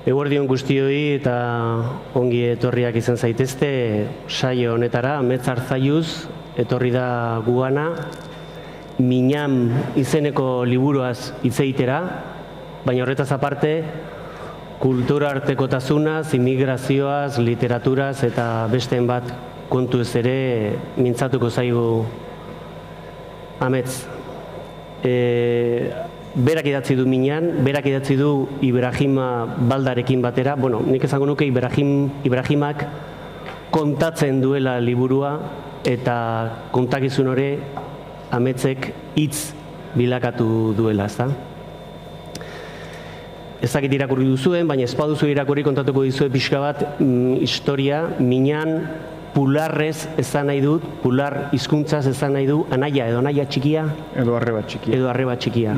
Eguerdion guztioi eta ongi etorriak izan zaitezte saio honetara, Amets Arzalluz etorri da gugana, Miñam izeneko liburuaz hitz egitera, baina horretaz aparte, kultura artekotasunaz, immigrazioaz, literaturaz eta besteen bat kontu ez ere mintzatuko zaigu Amets. Berak idatzi du Miñan, berak idatzi du Ibrahima Baldarekin batera. Bueno, nik esango nuke Ibrahimak kontatzen duela liburua eta kontakizun hori Ametsek hitz bilakatu duela, ezta? Ezakit irakurri duzuen, baina ez baduzu irakurri kontatuko dizue pixka bat historia. Miñan pularrez esan nahi dut, pular hizkuntzaz esan nahi du, anaia edo anaia txikia? Edo arreba txikia. Edo arreba txikia.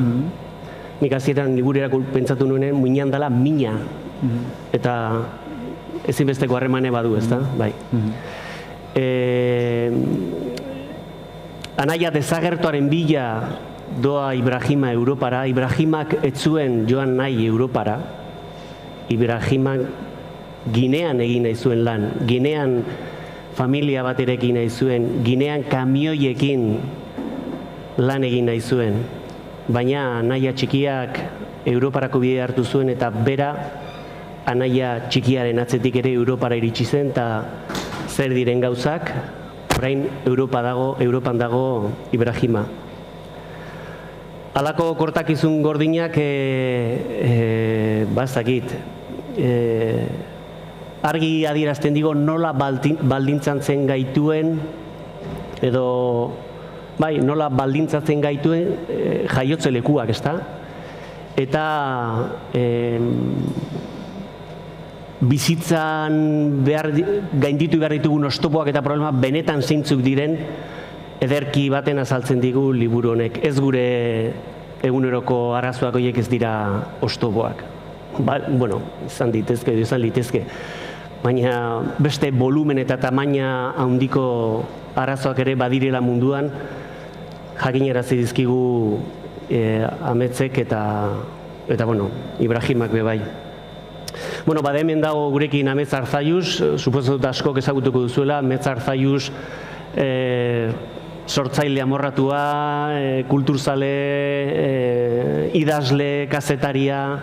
Nik hasieran liburuak pentsatu nuenen Miñan dela mina. Eta ezinbesteko harremane badu, ezta? Bai. Anaia desagertuaren bila doa Ibrahima Europara. Ibrahimak ez zuen joan nahi Europara. Ibrahimak Ginean egin nahi zuen lan. Ginean familia baterekin nahi zuen. Ginean kamioiekin lan egin nahi zuen. Baina anaia txikiak Europarako bide hartu zuen eta bera anaia txikiaren atzetik ere Europara iritsi zen eta zer diren gauzak, orain Europan dago Ibrahima. Halako kortakizun gordinak bazakit. Argi adierazten digo nola baldintzatzen gaituen edo bai, nola baldintzatzen gaituen jaiotze lekuak, ezta? Eta bizitzan gainditu behar ditugun oztopoak eta problema benetan zeintzuk diren ederki baten azaltzen digu liburu honek. Ez gure eguneroko arazoak horiek ez dira oztopoak. Bueno, izan litezke. Baina beste volumen eta tamaina handiko arazoak ere badirela munduan, jakinarazi dizkigu Ametsek eta bueno, Ibrahimak be bai. Bueno, bada hemen dago gurekin Amets Arzalluz, suposatut askok ezagutuko duzuela, Amets Arzalluz sortzaile amorratua, kulturzale, idazle, kazetaria,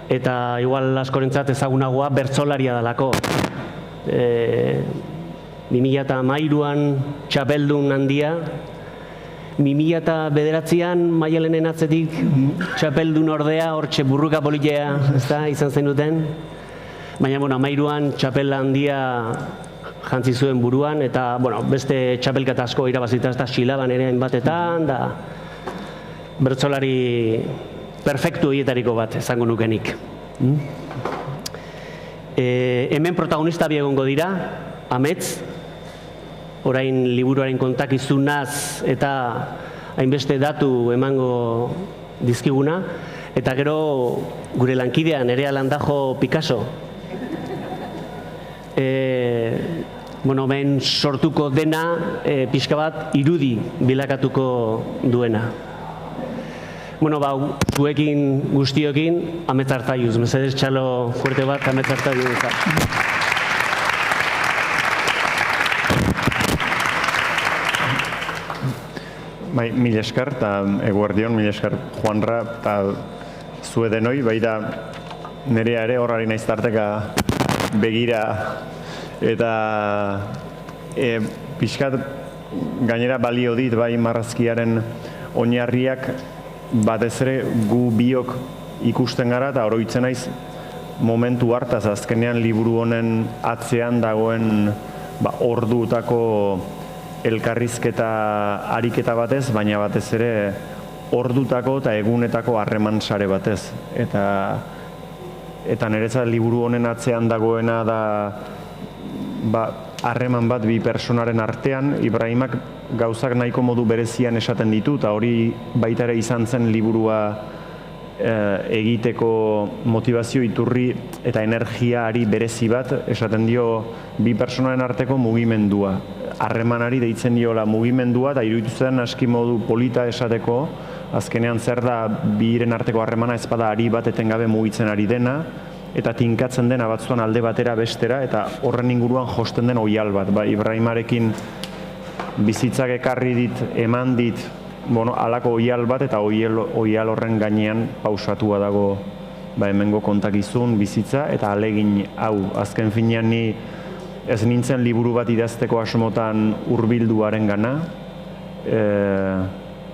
eta igual askorentzat ezagunagoa bertsolaria dalako. 2013an txapeldun handia, 2009an Maialenen atzetik txapeldun ordea, hortxe burruka politea, ezta, izan zen duten. Baina, bueno, 2013an txapela handia jantzi zuen buruan, eta, bueno, beste txapelketa asko irabazita, ez da, Xilaban ere hainbatetan, da bertsolari perfektu horietariko bat, esango nukenik. Hemen protagonista bi egongo dira, Amets, orain liburuaren kontakizunaz eta hainbeste datu emango dizkiguna, eta gero gure lankidea Nerea Landajo Picasso. Bueno, hemen sortuko dena pixka bat irudi bilakatuko duena. Bueno, zuekin guztiokin Amets Arzalluz. Mesedez txalo fuerte bat Amets Arzalluz. Bai, mil esker eta eguerdion, mil esker Juanra eta zue denoi, bai da Nerea ere horrari naiz tarteka begira eta pixkat gainera balio dit bai marrazkiaren oinarriak batez ere gu biok ikusten gara eta oroitzen naiz momentu hartaz azkenean liburu honen atzean dagoen orduetako elkarrizketa ariketa batez, baina batez ere ordutako eta egunetako harreman sare batez. Eta niretzat liburu honen atzean dagoena da harreman bat bi personaren artean, Ibrahimak gauzak nahiko modu berezian esaten ditu, eta hori baita ere izan zen liburua egiteko motivazio iturri eta energiari berezi bat, esaten dio bi personaren arteko mugimendua. Harremanari deitzen diola mugimendua, eta iruditu zen aski modu polita esateko, azkenean zer da biren arteko harremana ez bada ari bat etengabe mugitzen ari dena, eta tinkatzen den batzuan alde batera bestera, eta horren inguruan josten den oihal bat. Ba, Ibrahimarekin bizitzak ekarri dit, eman dit, halako oihal bat, eta oihal horren gainean pausatua dago hemengo kontakizun, bizitza, eta alegin hau. Azken finean ni ez nintzen liburu bat idazteko asmotan hurbilduaren gana,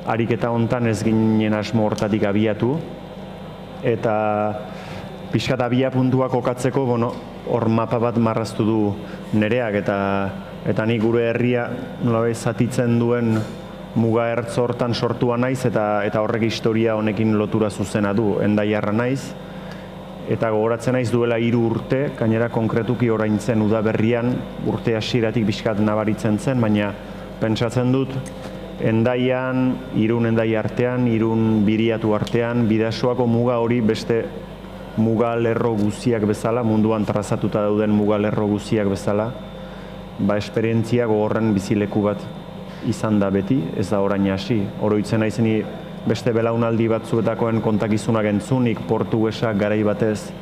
ariketa hontan ez ginen asmo hortatik abiatu, eta pixkat abia puntua kokatzeko, hor mapa bat marraztu du nereak, eta ni gure herria nolabait zatitzen duen muga ertz hortan sortua naiz, eta horrek historia honekin lotura zuzena du, Hendaiarra naiz, eta gogoratzen naiz duela 3 urte, gainera konkretuki orain zen udaberrian, urte hasieratik pixkat nabaritzen zen, baina pentsatzen dut, Hendaian, Irun Hendaia artean, Irun Biriatu artean, Bidasoako muga hori beste muga lerro guziak bezala, munduan trazatuta dauden muga lerro guziak bezala, esperientzia gogorren bizileku bat izan da beti, ez da orain hasi. Oroitzen naizeni beste belaunaldi batzuetakoen kontakizunak entzunik, portugesak garai batez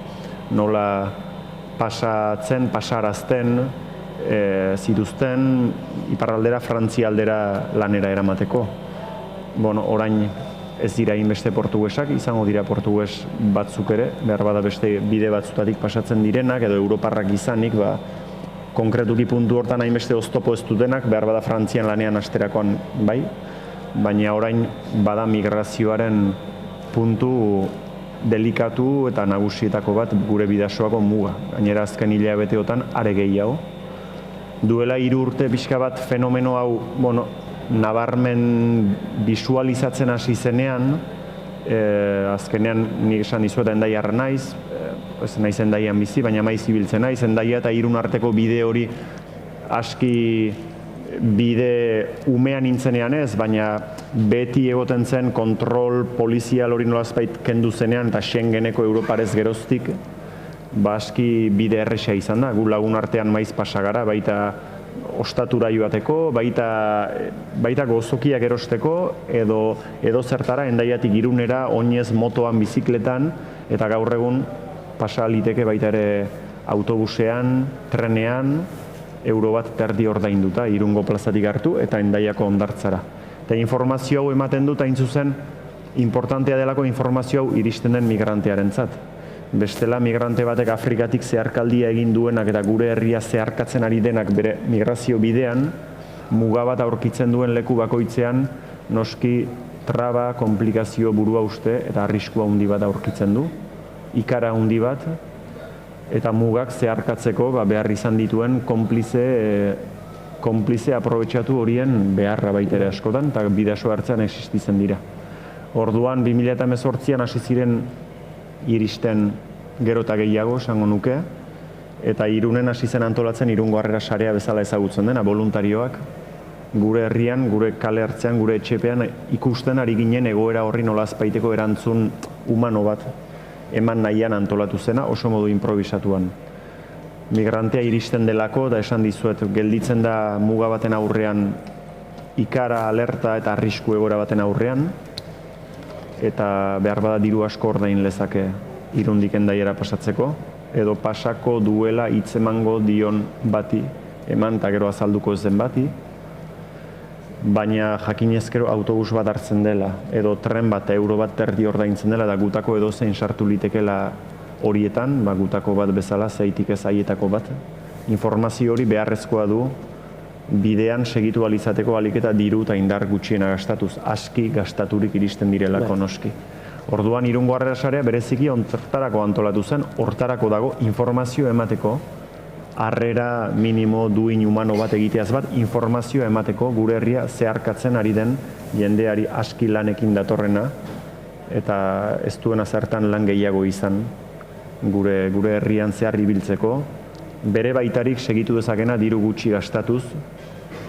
nola pasarazten zituzten iparraldera, Frantzialdera lanera eramateko. Orain ez dira inbeste portugesak, izango dira portuges batzuk ere, behar bada beste bide batzutatik pasatzen direnak, edo europarrak izanik, konkretuki puntu hortan hainbeste oztopo ez dutenak, behar bada Frantzian lanean asterakoan bai, baina orain bada migrazioaren puntu delikatu eta nagusietako bat gure Bidasoako muga. Gainera azken hilabeteotan are gehiago. Duela 3 urte pixka bat fenomeno hau, nabarmen bisualizatzen hasi zenean, azkenean nik esan dizuet Hendaiarra naiz, ez naiz Hendaian bizi, baina maiz ibiltzen naiz, Hendaia eta Irun arteko bide hori aski bide umean nintzenean ez, baina beti egoten zen kontrol polizial hori nolazbait kendu zenean eta Schengeneko Europarez geroztik, aski bide erresa izan da, gu lagun artean maiz pasagara, baita ostatura joateko, baita gozokiak erosteko, edo zertara Hendaiatik Irunera, oinez motoan, bizikletan, eta gaur egun pasa liteke baita ere autobusean, trenean, euro bat terdi ordainduta, Irungo plazatik hartu eta Hendaiako hondartzara. Eta informazio hau ematen dut, hain zuzen, importantea delako informazio hau iristen den migrantearentzat. Bestela migrante batek Afrikatik zeharkaldia egin duenak eta gure herria zeharkatzen ari denak bere migrazio bidean, muga bat aurkitzen duen leku bakoitzean, noski traba, komplikazio, burua uste eta arriskua handi bat aurkitzen du, ikara handi bat, eta mugak zeharkatzeko behar izan dituen konplize aprobetxatu horien beharra baitere askotan, eta Bidaso hartzean existitzen dira. Orduan, 2018an hasi ziren iristen gero eta gehiago, esango nuke, eta Irunen hasi zen antolatzen Irungo Harrera Sarea bezala ezagutzen dena, voluntarioak, gure herrian, gure kale hartzean, gure etxepean ikusten ari ginen egoera horri nolazpaiteko erantzun humano bat eman nahian antolatu zena, oso modu improvisatuan. Migrantea iristen delako, da esan dizuet, gelditzen da muga baten aurrean ikara, alerta eta arrisku egoera baten aurrean, eta behar bada diru asko ordain lezake Irundik Hendaiara pasatzeko, edo pasako duela hitz emango dion bati, eman eta gero azalduko ez den bati, baina jakinezkero autobus bat hartzen dela, edo tren bat, euro bat terdi ordaintzen dela, da gutako edozein sartu litekela horietan, gutako bat bezala, zeitik ez haietako bat. Informazio hori beharrezkoa du, bidean segitu alizateko alik eta diru eta indar gutxiena gastatuz, aski gastaturik iristen direlako noski. Orduan Irungo Harrera Sarea bereziki hortarako antolatu zen, hortarako dago informazio emateko, harrera minimo duin humano bat egiteaz bat, informazio emateko gure herria zeharkatzen ari den jendeari aski lanekin datorrena, eta ez duena zertan lan gehiago izan gure herrian zehar ibiltzeko, bere baitarik segitu dezakena diru gutxi gastatuz,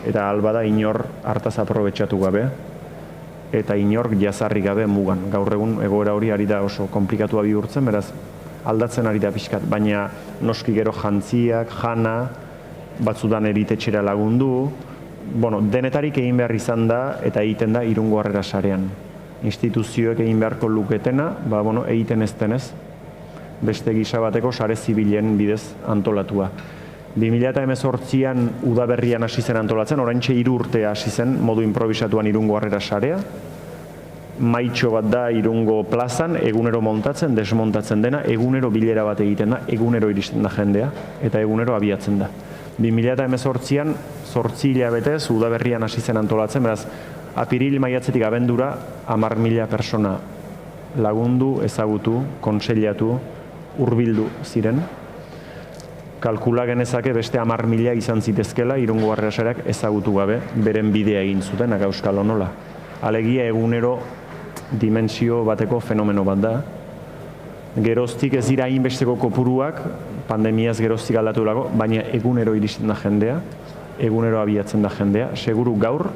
eta albada inor hartaz aprobetxatu gabe, eta inor jazarri gabe mugan. Gaur egun egoera hori ari da oso komplikatua bihurtzen, beraz aldatzen ari da pixkat, baina noski gero jantziak, jana, batzutan eritetxera lagundu, denetarik egin behar izan da, eta egiten da Irungo Harrera Sarean. Instituzioek egin beharko luketena, egiten ez denez, beste gisa bateko sare zibilen bidez antolatua. 2018an udaberrian hasi zen antolatzen, oraintxe 3 urte hasi zen modu improvisatuan Irungo Harrera Sarea. Maitxo bat da Irungo plazan, egunero montatzen, desmontatzen dena, egunero bilera bat egiten da, egunero iristen da jendea, eta egunero abiatzen da. 2018an, 8 hilabetez, udaberrian hasi zen antolatzen, beraz, apiril maiatzetik abendura, 10.000 persona lagundu, ezagutu, kontseilatu, hurbildu ziren. Kalkula genezake beste 10.000 izan zitezkela Irungo Harrera Sareak ezagutu gabe, beren bidea egin zutenak auskalo nola. Alegia egunero dimensio bateko fenomeno bat da. Geroztik ez dira hainbesteko kopuruak, pandemiaz geroztik aldatu dago, baina egunero iristen da jendea, egunero abiatzen da jendea. Seguru gaur,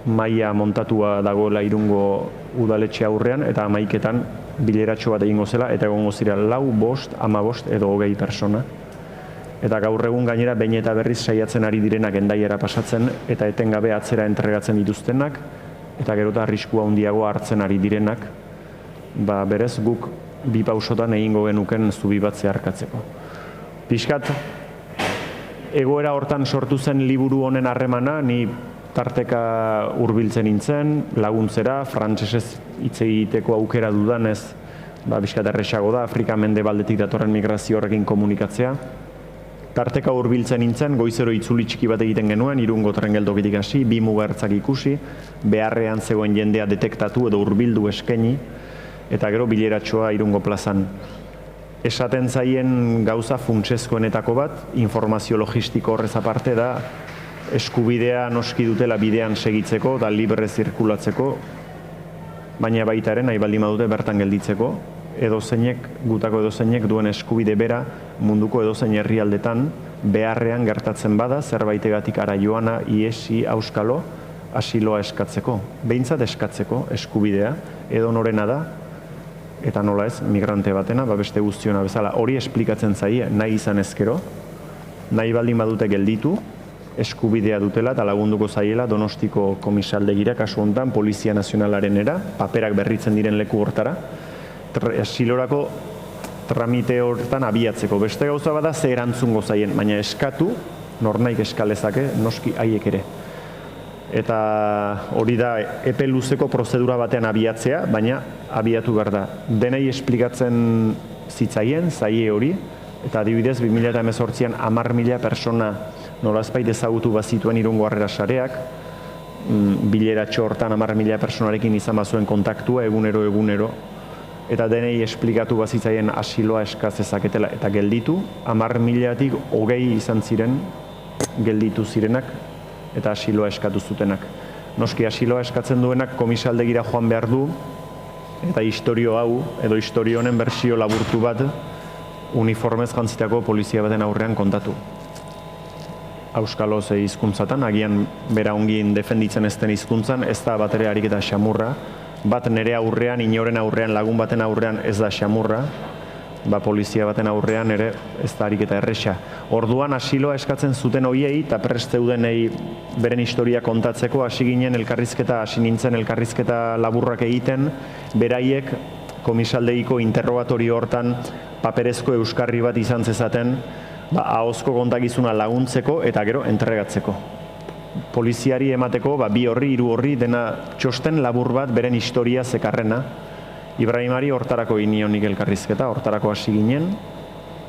maila montatua dagoela Irungo udaletxe aurrean, eta 11etan bileratxo bat egingo zela, eta egongo zira 4, 5, 15 edo 20 persona. Eta gaur egun gainera behin eta berriz saiatzen ari direnak Hendaiara pasatzen, eta etengabe atzera entregatzen dituztenak, eta gero eta arriskua handiago hartzen ari direnak, berez guk 2 pausotan egingo genuken zubi bat zeharkatzeko. Pixkat, egoera hortan sortu zen liburu honen harremana, ni tarteka hurbiltzen nintzen, laguntzera, frantsesez hitz egiteko aukera dudanez, pixkat erresago da, Afrika mendebaldetik datorren migrazio horrekin komunikatzea. Tarteka hurbiltzen nintzen, goizero itzuli txiki bat egiten genuen, Irungo tren geltokitik hasi, 2 mugertzak ikusi, beharrean zegoen jendea detektatu edo hurbildu eskaini, eta gero bileratxoa Irungo plazan. Esaten zaien gauza funtsezkoenetako bat, informazio logistiko horrez aparte da, eskubidea noski dutela bidean segitzeko eta libre zirkulatzeko, baina baita ere nahi baldin badute bertan gelditzeko, gutako edozeinek duen eskubide bera munduko edozein herrialdetan beharrean gertatzen bada zerbaitegatik ara joana, iesi, auskalo, asiloa eskatzeko. Behintzat eskatzeko eskubidea, edo norena da, eta nola ez, migrante batena, beste guztiona bezala. Hori esplikatzen zaie, nahi izan ezkero, nahi baldin badute gelditu, eskubidea dutela eta lagunduko zaiela Donostiko komisaldegira, kasu honetan, Polizia Nazionalarena, paperak berritzen diren leku hortara, asilorako tramite hortan abiatzeko. Beste gauza bada ze erantzungo zaien, baina eskatu, nornaik eskalezake, noski haiek ere. Eta hori da epe luzeko prozedura batean abiatzea, baina abiatu behar da. Denei esplikatzen zitzaien, zaie hori, eta adibidez 2018an 10.000 persona nolazpait ezagutu bazituen Irungo Harrera Sareak, bileratxo hortan 10.000 personarekin izan bazuen kontaktua egunero, eta denei esplikatu bazitzaien asiloa eskaz ezaketela eta gelditu, 10.000-tik 20 izan ziren gelditu zirenak eta asiloa eskatu zutenak. Noski asiloa eskatzen duenak komisaldegira joan behar du, eta istorio hau, edo istorio honen bersio laburtu bat, uniformez jantzitako polizia baten aurrean kontatu. Auskalo ze hizkuntzatan, agian bera ongin defenditzen ezten hizkuntzan, ez da bat ere ariketa xamurra, bat nere aurrean, inoren aurrean, lagun baten aurrean ez da xamurra, polizia baten aurrean ere ez da ariketa erresa. Orduan asiloa eskatzen zuten hoiei eta prest zeudenei beren historia kontatzeko hasi nintzen elkarrizketa laburrak egiten, beraiek komisaldegiko interrogatorio hortan paperezko euskarri bat izan zezaten, ahozko kontakizuna laguntzeko eta gero entregatzeko. Poliziari emateko, 2 horri, 3 horri, dena txosten labur bat beren historia zekarrena. Ibrahimari hortarako inionik elkarrizketa, hortarako hasi ginen,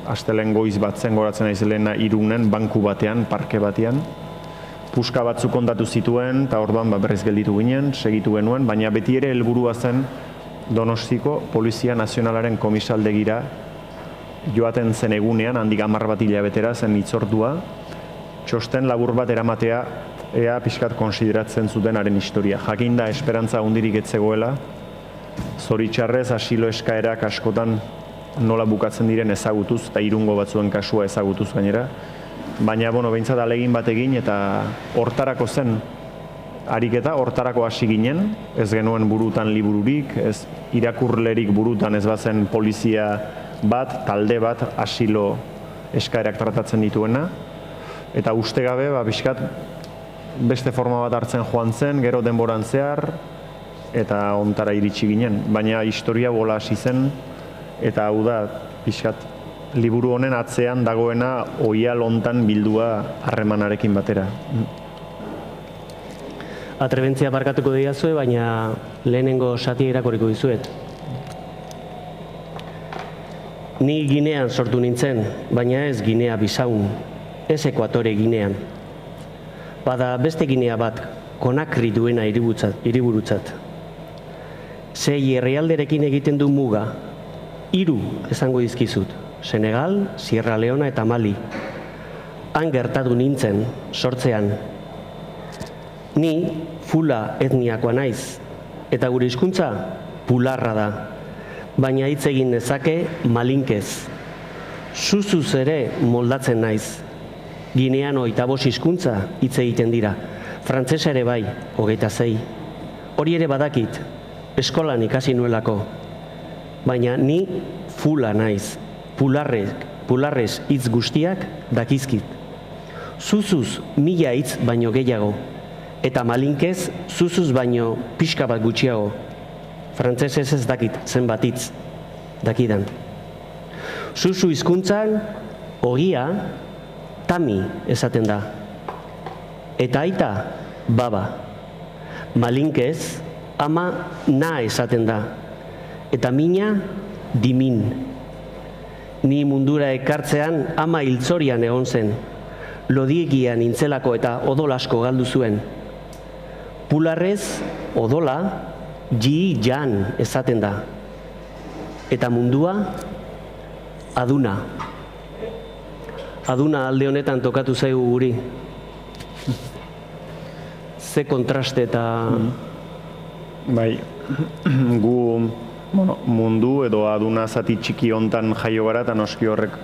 astelen goiz bat zen goratzen aizelena Irunen, banku batean, parke batean. Puska batzuk kontatu zituen, eta orduan berriz gelditu ginen, segitu genuen, baina beti ere helburua zen Donostiko Polizia Nazionalaren komisaldegira joaten zen egunean, handik 10 bat hilabetera zen hitzordua, txosten labur bat eramatea, ea pixkat konsideratzen zuten haren historia. Jakinda esperantza hundirik etzegoela, zoritxarrez asilo eskaerak askotan nola bukatzen diren ezagutuz, eta Irungo batzuen kasua ezagutuz gainera. Baina, behintzat alegin bat egin eta hortarako zen ariketa, hortarako hasi ginen, ez genuen burutan libururik, ez irakurlerik burutan ez bazen polizia bat, talde bat, asilo eskaerak tratatzen dituena. Eta uste gabe, pixkat, beste forma bat hartzen joan zen, gero denboran zehar, eta ontara iritsi ginen. Baina historia bola hasi zen, eta hau da, pixkat, liburu honen atzean dagoena oial hontan bildua harremanarekin batera. Atrebentzia barkatuko diazue, baina lehenengo satia irakorriko dizuet. Ni Ginean sortu nintzen, baina ez Ginea Bisaun, ez Ekuatore Ginean. Bada beste Ginea bat, Konakri duena hiriburutzat. 6 herrialderekin egiten du muga, 3 esango dizkizut, Senegal, Sierra Leona eta Mali. Han gertatu nintzen, sortzean. Ni Fula etniakoa naiz, eta gure hizkuntza pularra da, baina hitz egin nezake malinkez. Zuzuz ere moldatzen naiz. Ginean 25 hizkuntza hitz egiten dira, frantsesa ere bai, 26. Hori ere badakit, eskolan ikasi nuelako. Baina ni Fula naiz, pularrez hitz guztiak dakizkit. Zuzuz 1000 hitz baino gehiago, eta malinkez zuzuz baino pixka bat gutxiago. Frantsesez ez dakit zenbat hitz dakidan. Zuzu hizkuntzan ogia tami esaten da. Eta aita baba. Malinkez ama na esaten da. Eta mina dimin. Ni mundura ekartzean ama hiltzorian egon zen. Lodiegian nintzelako eta odol asko galdu zuen. Pularrez odola ji jan esaten da. Eta mundua aduna. Aduna alde honetan tokatu zaigu guri. Ze kontraste eta... Bai, gu mundu edo aduna zati txiki hontan jaio gara eta noski horrek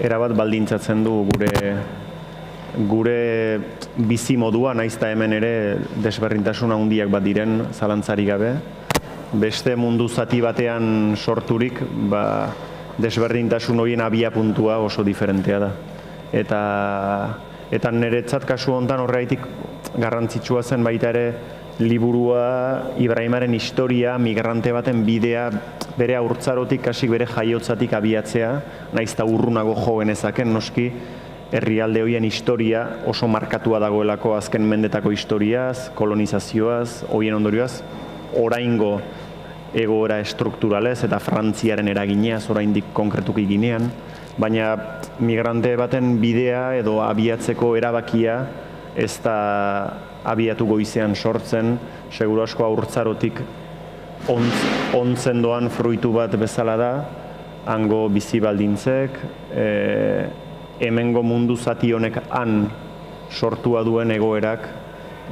erabat baldintzatzen du gure bizi modua, naizta hemen ere desberdintasun handiak bat diren zalantzarik gabe. Beste mundu zati batean sorturik, desberdintasun horien abia puntua oso diferentea da. Eta niretzat kasu hontan horreitik garrantzitsua zen baita ere liburua Ibrahimaren historia, migrante baten bidea, bere haurtzarotik, kasik bere jaiotzatik abiatzea, naizta urrunago jo genezaken noski, herrialde horien historia oso markatua dagoelako azken mendetako historiaz, kolonizazioaz, horien ondorioaz, oraingo egoera estrukturalez eta Frantziaren eragineaz oraindik konkretuki Ginean, baina migrante baten bidea edo abiatzeko erabakia ez da abiatu goizean sortzen, seguru asko haurtzarotik ontzen doan fruitu bat bezala da, hango bizi baldintzek, hemengo mundu zati honek han sortua duen egoerak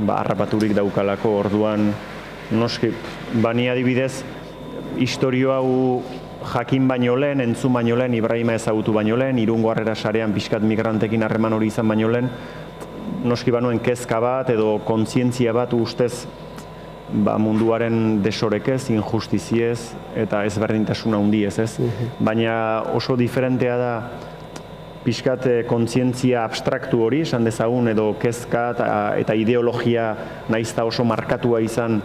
harrapaturik daukalako orduan noski, bani adibidez historio hau jakin baino lehen, entzun baino lehen, Ibrahima ezagutu baino lehen, Irungo Harrera sarean pixkat migrantekin harreman hori izan baino lehen, noski banuen kezka bat edo kontzientzia bat ustez munduaren desorekez, injustiziez eta ezberdintasun handiez, ez? Baina oso diferentea da pixkat kontzientzia abstraktu hori, esan dezagun, edo kezka eta ideologia naizta oso markatua izan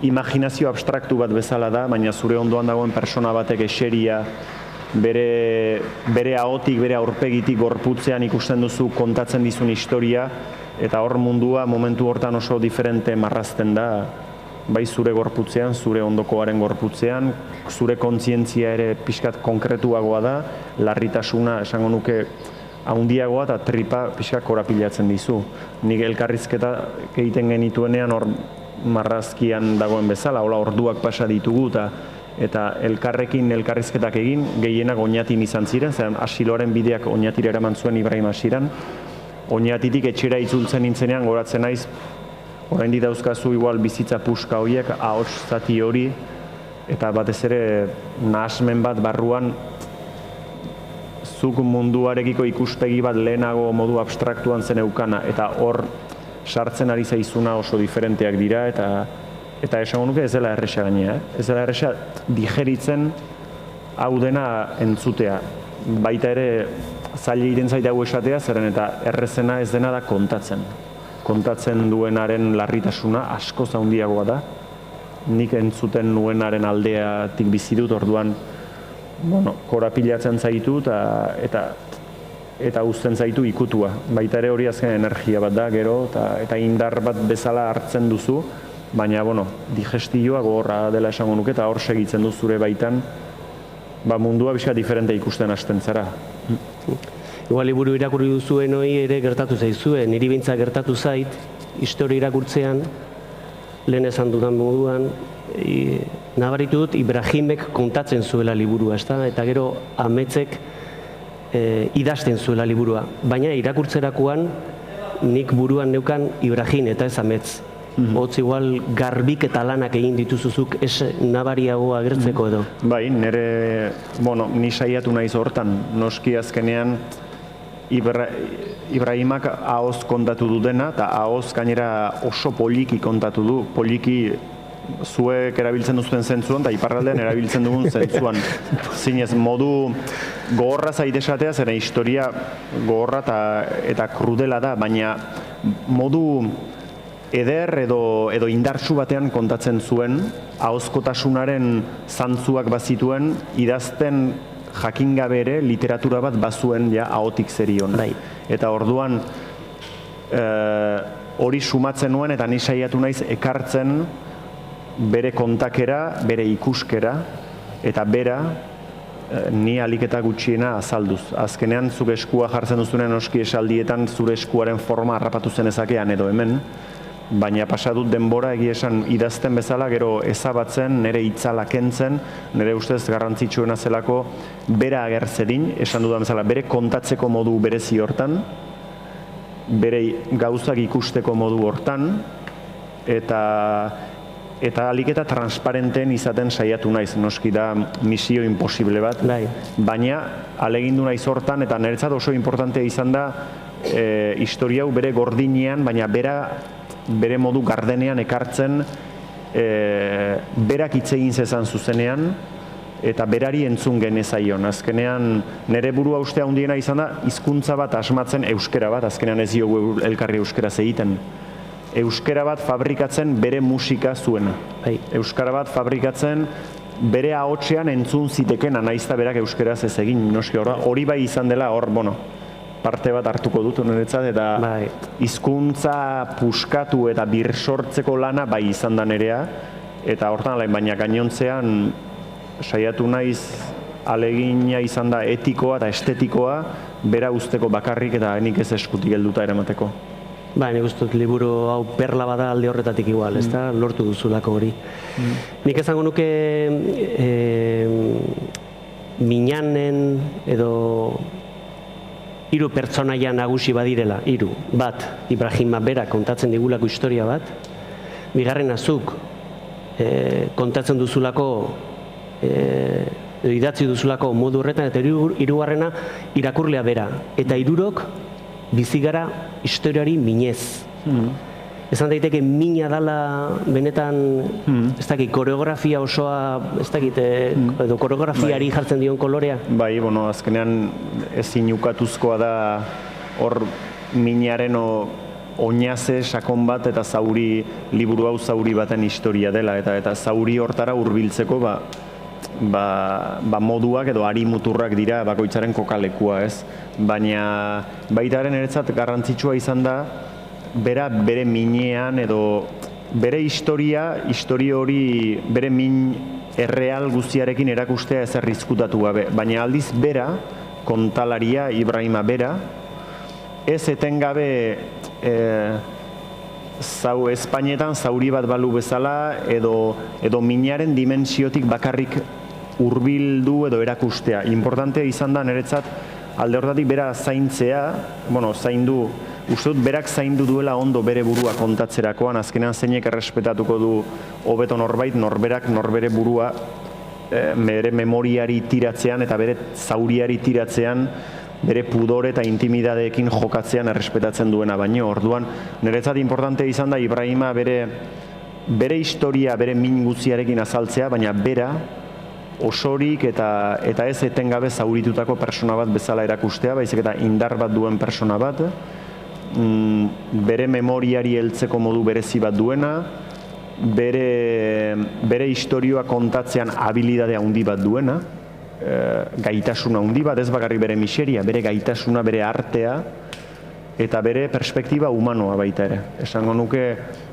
imaginazio abstraktu bat bezala da, baina zure ondoan dagoen persona batek eseria bere ahotik, bere aurpegitik gorputzean ikusten duzu kontatzen dizun historia, eta hor mundua momentu hortan oso diferente marrazten da, bai zure gorputzean, zure ondokoaren gorputzean, zure kontzientzia ere pixkat konkretuagoa da, larritasuna esango nuke handiagoa eta tripa pixkat korapilatzen dizu. Nik elkarrizketa egiten genituenean hor marrazkian dagoen bezala, hola orduak pasa ditugu eta elkarrekin elkarrizketak egin, gehienak Oñatin izan ziren, zeren asiloaren bideak Oñatira eraman zuen Ibrahim hasiran. Oñatitik etxera itzultzen nintzenean goratzen naiz, oraindik dauzkazu igual bizitza puska horiek, ahots zati hori, eta batez ere nahasmen bat barruan zuk munduarekiko ikuspegi bat lehenago modu abstraktuan zen eukana, eta hor sartzen ari zaizuna oso diferenteak dira, eta esango nuke ez dela erresa gainea, ez dela erresa digeritzen hau dena entzutea. Baita ere zaila egiten zaite hau esatea, zeren eta errezena ez dena da kontatzen. Kontatzen duenaren larritasuna askoz handiagoa da, nik entzuten nuenaren aldeatik bizi dut, orduan korapilatzen zaitu eta uzten zaitu ikutua. Baita ere hori azken energia bat da gero eta indar bat bezala hartzen duzu, baina digestioa gogorra dela esango nuke eta hor segitzen du zure baitan mundua bizka diferente ikusten hasten zara. Igual liburu irakurri duzuen hori ere gertatu zaizue, niri behintzat gertatu zait, historia irakurtzean, lehen esan dudan moduan, nabaritu dut Ibrahimek kontatzen zuela liburua, eta gero Ametzek idazten zuela liburua. Baina irakurtzerakoan nik buruan neukan Ibrahim eta ez Ametz. Hotz igual garbik eta lanak egin dituzuzuk nabariago agertzeko edo. Bai, nire, ni saiatu naiz hortan, noski azkenean Ibrahimak ahoz kontatu du dena, eta ahoz gainera oso poliki kontatu du, poliki zuek erabiltzen duzuen zentzuan, eta iparraldean erabiltzen dugun zentzuan. Zinez, modu gogorra zaite esatea, zera historia gogorra eta krudela da, baina modu eder edo indartsu batean kontatzen zuen, ahozkotasunaren zantzuak bazituen, idazten jakin gabe ere literatura bat bazuen ahotik zerion. Eta orduan hori sumatzen nuen eta ni saiatu naiz ekartzen bere kontakera, bere ikuskera eta bera ni aliketa gutxiena azalduz. Azkenean zuk eskua jartzen duzunen oski esaldietan zure eskuaren forma harrapatu zenezakean edo hemen, baina pasadut denbora egia esan idazten bezala gero ezabatzen, nire itzala kentzen, nire ustez garrantzitsuena zelako bera agertzedin, esan dudan bezala, bere kontatzeko modu berezi hortan, bere gauzak ikusteko modu hortan, eta aliketa transparenten izaten saiatu naiz, noski da misio imposible bat, baina alegindu naiz hortan, eta niretzat oso importantea izan da historia hau bere gordinean, baina bere modu gardenean ekartzen, berak hitz egin zezan zuzenean, eta berari entzun genezaion. Azkenean, nire burua ustea handiena izan da, hizkuntza bat asmatzen euskera bat, azkenean ez diogu elkarri euskera egiten. Euskera bat fabrikatzen bere musika zuena. Euskara bat fabrikatzen bere ahotsean entzun zitekena, naizta berak euskeraz ez egin. Hori bai izan dela, hor, parte bat hartuko dut niretzat, eta hizkuntza puskatu eta birsortzeko lana bai izan da nerea, eta hortan baina gainontzean saiatu naiz alegina izan da etikoa eta estetikoa bera usteko bakarrik eta nik ez eskutik helduta eramateko. Nik uste dut liburu hau perla bada alde horretatik igual, ez da, lortu duzulako hori. Nik esango nuke Minanen edo 3 pertsonaia nagusi badirela, 3. Bat, Ibrahima bera kontatzen digulako historia bat, bigarren azuk kontatzen duzulako, idatzi duzulako modu horretan, eta hirugarrena irakurlea bera. Eta 3 bizigara historiari minez. Esan daiteke mina dala benetan, ez dakit, koreografia osoa, ez dakit, edo koreografiari jartzen dion kolorea? Bai, azkenean ezin ukatuzkoa da hor minaren oinaze sakon bat eta zauri, liburu hau zauri baten historia dela, eta zauri hortara hurbiltzeko moduak edo ari muturrak dira bakoitzaren kokalekua, ez? Baina baitaren eretzat garrantzitsua izan da bere minean edo bere historia hori bere min erreal guztiarekin erakustea ez errizkutatu gabe. Baina aldiz bera, kontalaria, Ibrahima bera, ez etengabe Espainetan zauri bat balu bezala edo minaren dimensiotik bakarrik hurbildu edo erakustea. Importantea izan da niretzat alde horretatik bera zaintzea, zaindu, uste dut berak zaindu duela ondo bere burua kontatzerakoan, azkenean zeinek errespetatuko du hobeto norberak norbere burua bere memoriari tiratzean eta bere zauriari tiratzean, bere pudore eta intimidadeekin jokatzean errespetatzen duena baino. Orduan, niretzat importante izan da Ibrahima bere historia, bere min guztiarekin azaltzea, baina bera osorik eta ez etengabe zauritutako persona bat bezala erakustea, baizik eta indar bat duen persona bat, bere memoriari heltzeko modu berezi bat duena, bere istorioa kontatzean habilidade handi bat duena, gaitasuna handi bat, ez bakarrik bere miseria, bere gaitasuna, bere artea, eta bere perspektiba humanoa baita ere. Esango nuke,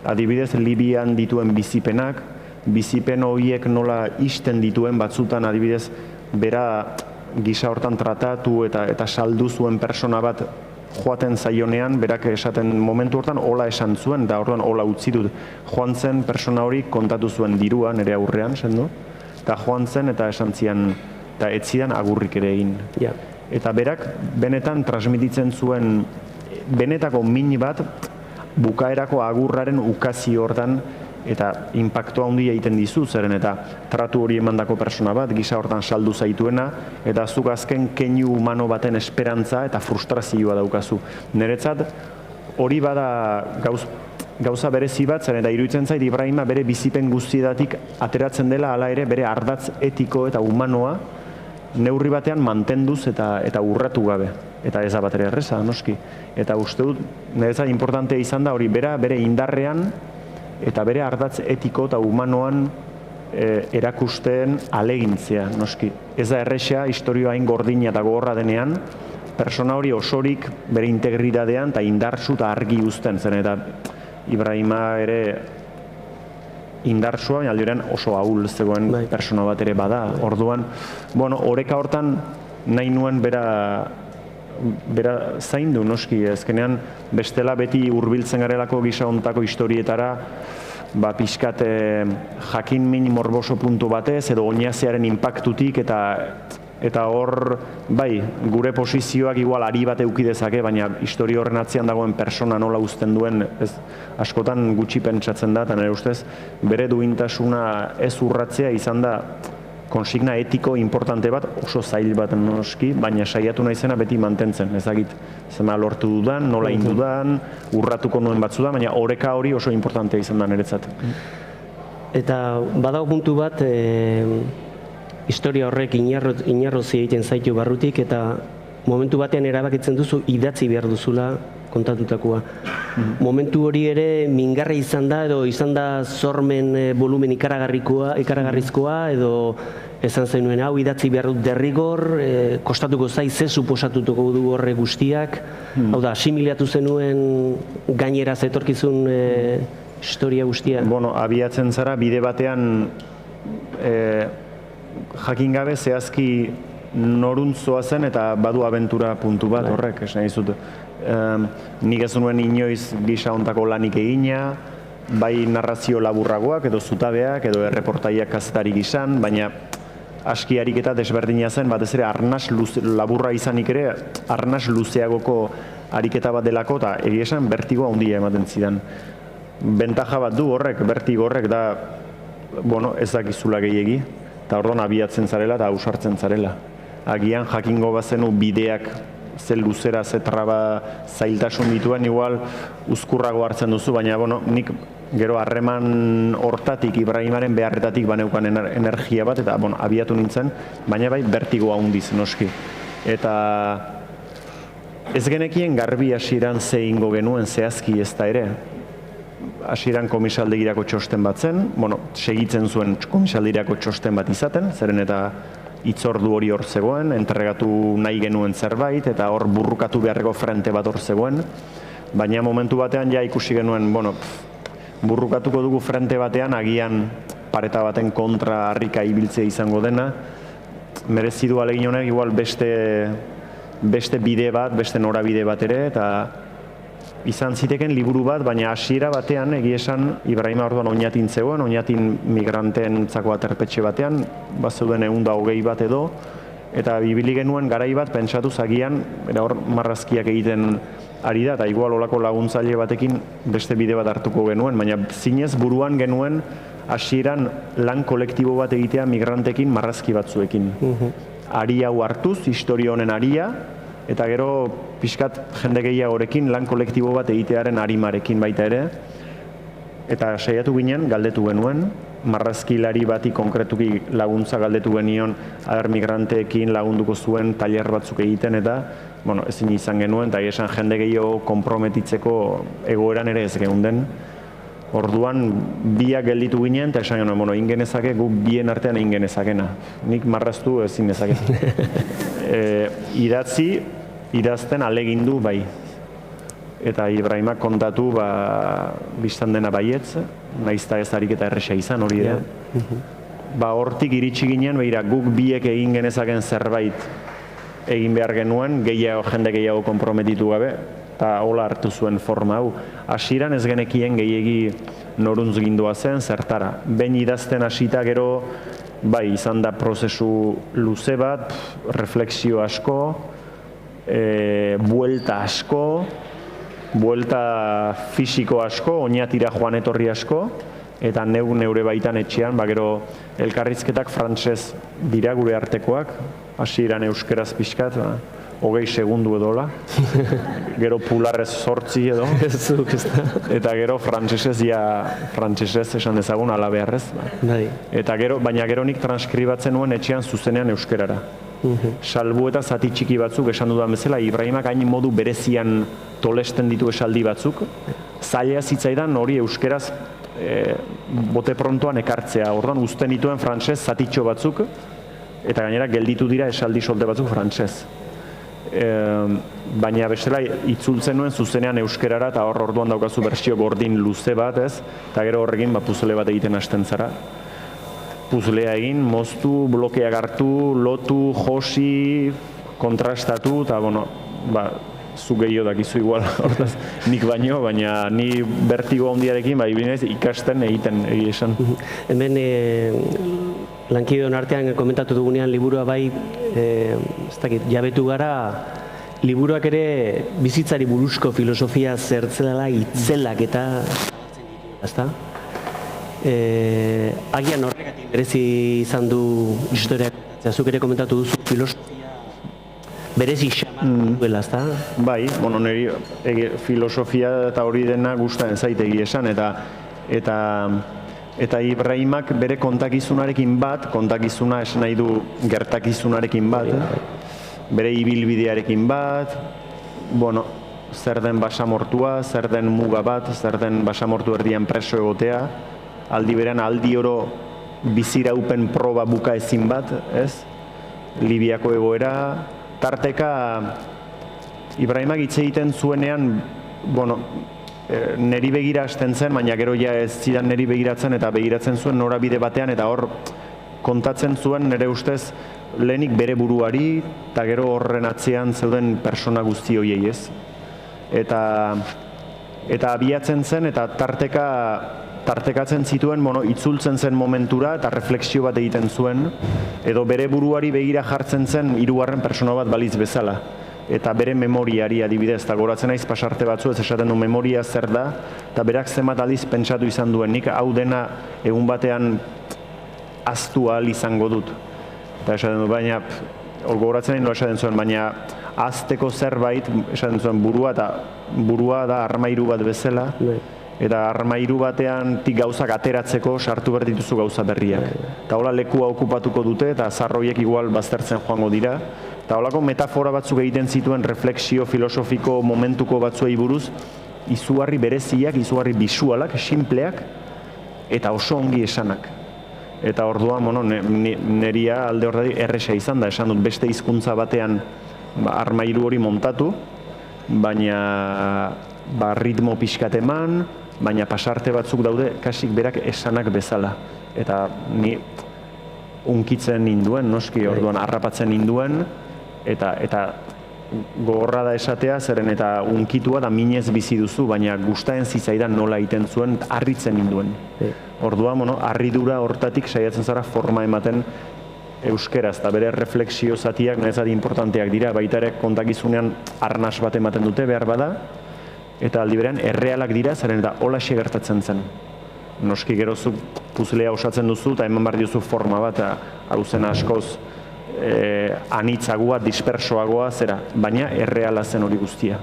adibidez, Libian dituen bizipen horiek nola isten dituen batzutan, adibidez, bera gisa hortan tratatu eta saldu zuen persona bat joaten zaionean, berak esaten momentu hortan hola esan zuen, da orduan hola utzi dut. Joan zen persona hori kontatu zuen dirua nire aurrean, sendu, eta joan zen eta esan zian, eta ez zidan agurrik ere egin. Ja. Eta berak benetan transmititzen zuen benetako min bat bukaerako agurraren ukazio hortan eta inpaktua handia egiten dizu, zeren eta tratu hori emandako persona bat, gisa hortan saldu zaituena, eta zuk azken keinu humano baten esperantza eta frustrazioa daukazu. Niretzat hori bada gauza berezi bat, zeren eta iruditzen zait Ibrahima bere bizipen guztietatik ateratzen dela hala ere bere ardatz etiko eta humanoa neurri batean mantenduz eta urratu gabe. Eta ez da bat ere erreza, noski. Eta uste dut, niretzat importantea izan da hori bere indarrean eta bere ardatz etiko eta humanoan erakusten alegintzea, noski. Ez da erresa, historioa hain gordina eta gogorra denean, persona hori osorik bere integritatean eta indartsu eta argi uzten zen, eta Ibrahima ere indartsua, baina aldiren oso ahul zegoen persona bat ere bada. Orduan, oreka hortan nahi nuen bera zaindu, noski, ezkenean bestela beti hurbiltzen garelako gisa hontako historietara, pixkat jakin min morboso puntu batez, edo oinazearen inpaktutik, eta hor, gure posizioak igual ari bat eduki dezake, baina historia horren atzean dagoen persona nola uzten duen, askotan gutxi pentsatzen da, eta nire ustez, bere duintasuna ez urratzea izan da, konsigna etiko importante bat, oso zail bat noski, baina saiatu naizena beti mantentzen, ezagit zema lortu dudan, nola indudan, urratuko nuen batzudan, baina oreka hori oso importantea izan da niretzat. Eta badago puntu bat, historia horrek inarrozi egiten zaitu barrutik, eta momentu batean erabakitzen duzu idatzi behar duzula kontatutakoa. Momentu hori ere mingarra izan da, edo izan da sormen volumen ikaragarrizkoa, edo esan zenuen hau idatzi behar dut derrigor, kostatuko zai ze suposatutuko du horre guztiak, hau da, asimilatu zenuen gainera zetorkizun historia guztia? Abiatzen zara, bide batean jakin gabe zehazki noruntzoa zen eta badu abentura puntu bat horrek, esan dizut. Nik ez nuen inoiz gisa hontako lanik egina, bai narrazio laburragoak edo zutabeak edo erreportaiak kazetari gisan, baina aski ariketa desberdina zen, batez ere arnas laburra izanik ere, arnas luzeagoko ariketa bat delako, eta egia esan bertigoa handia ematen zidan. Bentaja bat du horrek, bertigo horrek da, ez dakizula gehiegi, eta orduan abiatzen zarela eta ausartzen zarela. Agian jakingo bazenu bideak ze luzera, ze traba zailtasun dituen, igual uzkurrago hartzen duzu, baina nik gero harreman hortatik, Ibrahimaren beharretatik baneukan energia bat, eta abiatu nintzen, baina bai bertigoa handiz noski. Eta ez genekien garbi hasieran ze ingo genuen zehazki ez da ere. Hasieran komisaldegirako txosten bat zen, segitzen zuen komisaldegirako txosten bat izaten, zeren eta hitzordu hori hor zegoen, entregatu nahi genuen zerbait, eta hor burrukatu beharreko frente bat hor zegoen, baina momentu batean ja ikusi genuen, burrukatuko dugu frente batean, agian pareta baten kontra harrika ibiltzea izango dena, merezi du alegin honek igual beste bide bat, beste norabide bat ere, eta izan ziteken liburu bat, baina hasiera batean, egia esan, Ibrahima orduan oinatin zegoen, oinatin migranteen zako aterpetxe batean, bazeuden 120 bat edo, eta bibili genuen garai bat pentsatu zagian, hor marrazkiak egiten ari da, eta igual olako laguntzaile batekin beste bide bat hartuko genuen, baina zinez buruan genuen hasieran lan kolektibo bat egitea migrantekin marrazki batzuekin. Ari hau hartuz, historia honen aria, eta gero pixkat jende gehiagorekin lan kolektibo bat egitearen arimarekin baita ere. Eta saiatu ginen, galdetu genuen, marrazkilari bati konkretuki laguntza galdetu genion, migranteekin lagunduko zuen tailer batzuk egiten, eta ezin izan genuen, eta esan jende gehiago konprometitzeko egoeran ere ez geunden. Orduan, biak gelditu ginen, eta esan genuen, egin genezake, guk bien artean egin genezakena. Nik marraztu ezin nezake. Idazten alegindu bai. Eta Ibrahimak kontatu, biztan dena baietz, naizta ez ariketa erresa izan hori da. Hortik iritsi ginen, guk biek egin genezaken zerbait egin behar genuen, jende gehiago konprometitu gabe, eta hola hartu zuen forma hau. Hasieran ez genekien gehiegi noruntz gindua zen, zertara. Behin idazten hasita gero, izan da prozesu luze bat, refleksio asko, buelta asko, buelta fisiko asko, oinatira joan etorri asko, eta neure baitan etxean, gero elkarrizketak frantsez dira gure artekoak, hasieran euskeraz pixkat, 20 segundu edola, gero pularrez 8 edo, eta gero frantsesez esan dezagun ala beharrez. Baina gero nik transkribatzen nuen etxean zuzenean euskerara. Salbu eta zati txiki batzuk esan dudan bezala, Ibrahimak hain modu berezian tolesten ditu esaldi batzuk, zaila zitzaidan hori euskeraz bote prontoan ekartzea. Orduan uzten dituen frantsez zatitxo batzuk, eta gainera gelditu dira esaldi solte batzuk frantsez. Baina bestela itzultzen nuen zuzenean euskerara, eta orduan daukazu bertsio gordin luze bat, ez? Eta gero horrekin puzzle bat egiten hasten zara. Puzzlea egin, moztu, blokeak hartu, lotu, josi, kontrastatu, eta zu gehiago dakizu igual, hortaz, nik baino, baina ni bertigo handiarekin, binez, ikasten egiten esan. Hemen lankideon artean komentatu dugunean liburua jabetu gara, liburuak ere bizitzari buruzko filosofia zertzelala itzelak eta ezta? Agian horregatik berezi izan du historiak, zuk ere komentatu duzu filosofia berezi xaman duela, ezta? Niri filosofia eta hori dena gustatzen zait egia esan, eta Ibrahimak bere kontakizunarekin bat, kontakizuna esan nahi du gertakizunarekin bat, bere ibilbidearekin bat, zer den basamortua, zer den muga bat, zer den basamortu erdian preso egotea, aldi berean aldi oro biziraupen proba buka ezin bat, ez? Libiako egoera, tarteka Ibrahimak hitz egiten zuenean, neri begira hasten zen, baina gero ez zidan neri begiratzen eta begiratzen zuen norabide batean, eta hor kontatzen zuen nire ustez lehenik bere buruari, eta gero horren atzean zeuden persona guzti horiei, ez? Eta abiatzen zen, eta tartekatzen zituen, itzultzen zen momentura, eta refleksio bat egiten zuen, edo bere buruari begira jartzen zen hirugarren persona bat baliz bezala. Eta bere memoriari adibidez, eta goratzen naiz pasarte batzu ez esaten du memoria zer da, eta berak zenbat aldiz pentsatu izan duen, nik hau dena egun batean ahaztu ahal izango dut. Eta esaten du, baina, goratzen nahi esaten zuen, baina ahazteko zerbait, esaten zuen burua da armairu bat bezala, eta armairu batean gauzak ateratzeko sartu behar dituzu gauza berriak. Eta hola lekua okupatuko dute, eta zarroiek igual baztertzen joango dira. Eta holako metafora batzuk egiten zituen refleksio filosofiko momentuko batzuei buruz, izugarri bereziak, izugarri bisualak, sinpleak, eta oso ongi esanak. Eta orduan, neria alde horretatik erresa izan da, esan dut beste hizkuntza batean armairu hori montatu, baina ritmo pixkat eman, baina pasarte batzuk daude kasik berak esanak bezala. Eta ni unkitzen ninduen, noski orduan harrapatzen ninduen, eta gogorra da esatea, zeren eta unkitua da minez bizi duzu, baina gustatzen zitzaidan nola egiten zuen, harritzen ninduen. Orduan, harridura hortatik saiatzen zara forma ematen euskeraz, eta bere refleksio zatiak nezat importanteak dira, baita ere kontakizunean arnas bat ematen dute behar bada, eta aldi berean errealak dira, zeren eta holaxe gertatzen zen. Noski gerozuk puzzlea osatzen duzu, eta eman behar diozu forma bat, hau zen askoz anitzagoa, dispersoagoa, zera, baina erreala zen hori guztia.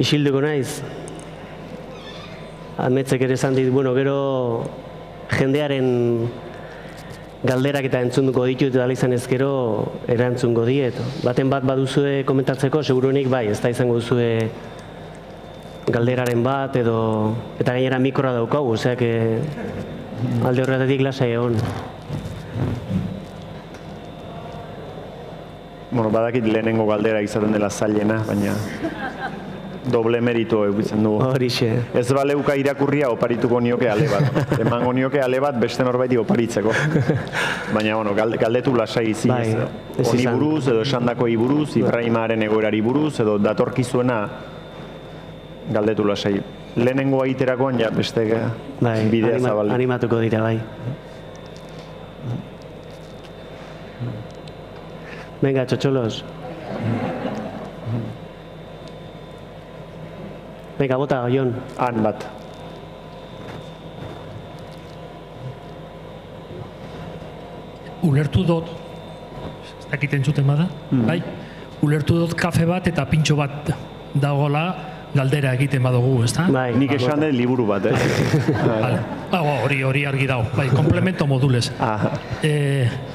Isilduko naiz, Ametzek ere esan dit, gero jendearen galderak eta entzunduko ditut eta izan ezkero erantzungo diet. Baten bat baduzue komentatzeko, seguruenik bai, ez da izango duzue galderaren bat edo eta gainera mikroa daukagu, oseak alde horretatik lasai egon. Bueno, badakit lehenengo galdera izaten dela zailena, baina doble merito eukitzen dugu. Horixe. Ez baleuka irakurria oparituko nioke ale bat. Emango nioke ale bat beste norbaiti oparitzeko. Baina, bueno, galdetu lasai zinez. Honi buruz, edo esandakoi buruz, Ibrahimaren egoerari buruz, edo datorkizuena galdetu lasai. Lehenengo aiterakoan, ja, beste bidea zabaldu. Animatuko dira, bai. Venga, txotxolos. Venga, bota, Jon. Han bat. Ulertu dut, ez dakit entzuten bada, bai? Ulertu dut kafe bat eta pintxo bat dagoela galdera egiten badugu, ez da? Bai. Nik esan den liburu bat, Hori argi dago, bai, komplemento modulez.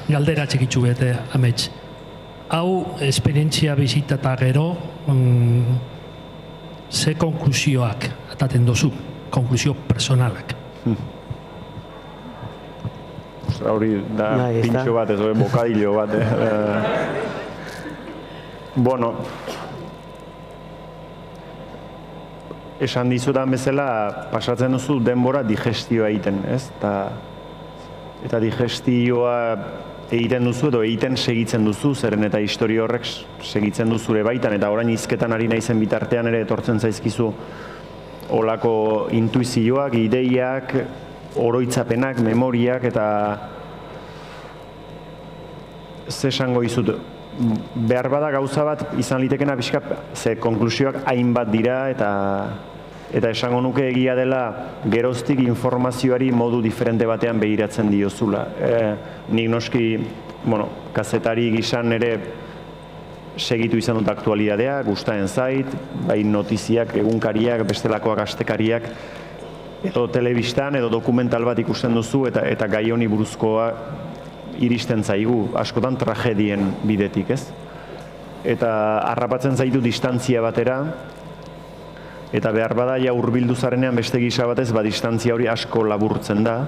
Galdera txikitsu bete, amets. Hau, esperientzia bizita eta gero, ze konklusioak ataten dozu, konklusio personalak. Hori da pintxo bat, ez bokadillo bat. Bueno, esan dizudan bezala, pasatzen duzu denbora digestioa egiten, ez? Eta digestioa egiten duzu edo egiten segitzen duzu, zeren eta historia horrek segitzen duzure baitan, eta orain hizketan ari naizen bitartean ere etortzen zaizkizu olako intuizioak, ideiak, oroitzapenak, memoriak, eta ze esango dizut, behar bada gauza bat izan litekena pixka, ze konklusioak hainbat dira, eta esango nuke egia dela geroztik informazioari modu diferente batean begiratzen diozula. Nik noski, kazetari gisan ere segitu izan dut aktualidadea, gustatzen zait, bai notiziak, egunkariak, bestelakoak astekariak, edo telebistan, edo dokumental bat ikusten duzu, eta gai honi buruzkoa iristen zaigu, askotan tragedien bidetik, ez? Eta harrapatzen zaitu distantzia batera, eta behar bada ja hurbildu zarenean beste gisa batez, distantzia hori asko laburtzen da.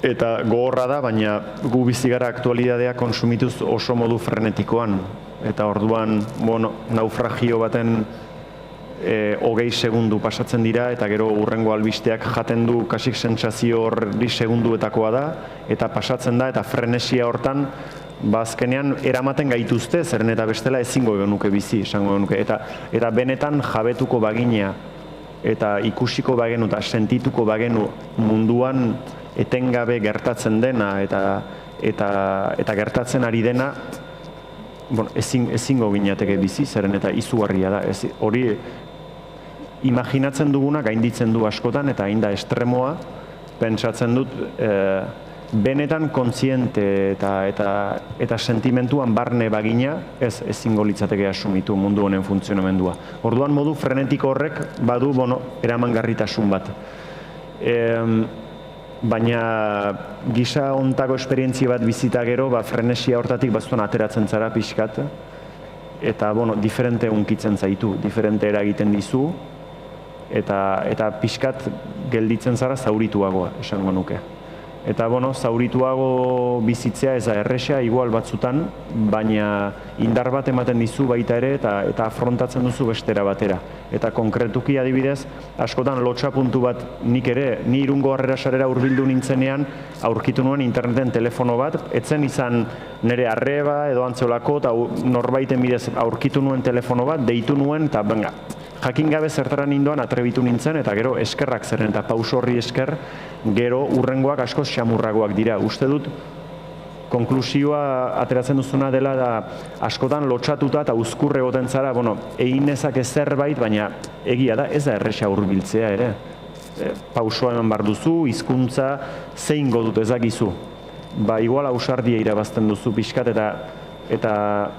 Eta gogorra da, baina gu bizi gara aktualidadea konsumituz oso modu frenetikoan. Eta orduan, naufragio baten 20 segundu pasatzen dira, eta gero hurrengo albisteak jaten du kasik sentsazio hori segunduetakoa da, eta pasatzen da, eta frenesia hortan, azkenean eramaten gaituzte, zeren eta bestela ezingo genuke bizi, esango genuke. Eta benetan jabetuko bagina, eta ikusiko bagenu, eta sentituko bagenu munduan etengabe gertatzen dena, eta gertatzen ari dena, ezingo ginateke bizi, zeren eta izugarria da. Hori imaginatzen duguna gainditzen du askotan, eta hain da estremoa, pentsatzen dut, benetan kontziente eta sentimentuan barne bagina ezingo litzateke asumitu mundu honen funtzionamendua. Orduan modu frenetiko horrek badu eramangarritasun bat. Baina gisa ontako esperientzia bat bizita gero, frenesia hortatik baztuan ateratzen zara pixkat, eta diferente unkitzen zaitu, diferente eragiten dizu, eta pixkat gelditzen zara zaurituagoa, esango nuke. Eta, zaurituago bizitzea ez da erresa, igual batzutan, baina indar bat ematen dizu baita ere, eta afrontatzen duzu bestera batera. Eta konkretuki adibidez, askotan lotxa puntu bat ni Irungo Harrera Sarera hurbildu nintzenean, aurkitu nuen interneten telefono bat, etzen izan nire arreba edo antzeolako, eta norbaiten bidez aurkitu nuen telefono bat, deitu nuen, eta jakin gabe zertara nindoan atrebitu nintzen, eta gero eskerrak zeren, eta pauso horri esker, gero urrengoak asko xamurragoak dira. Uste dut, konklusioa ateratzen duzuna dela da askotan lotxatuta eta uzkurre goten zara, egin nezake zerbait, baina egia da, ez da erresa hurbiltzea ere. Pausoa eman bar duzu, hizkuntza zein godut ezakizu. Igual ausardia irabazten duzu pixkat, eta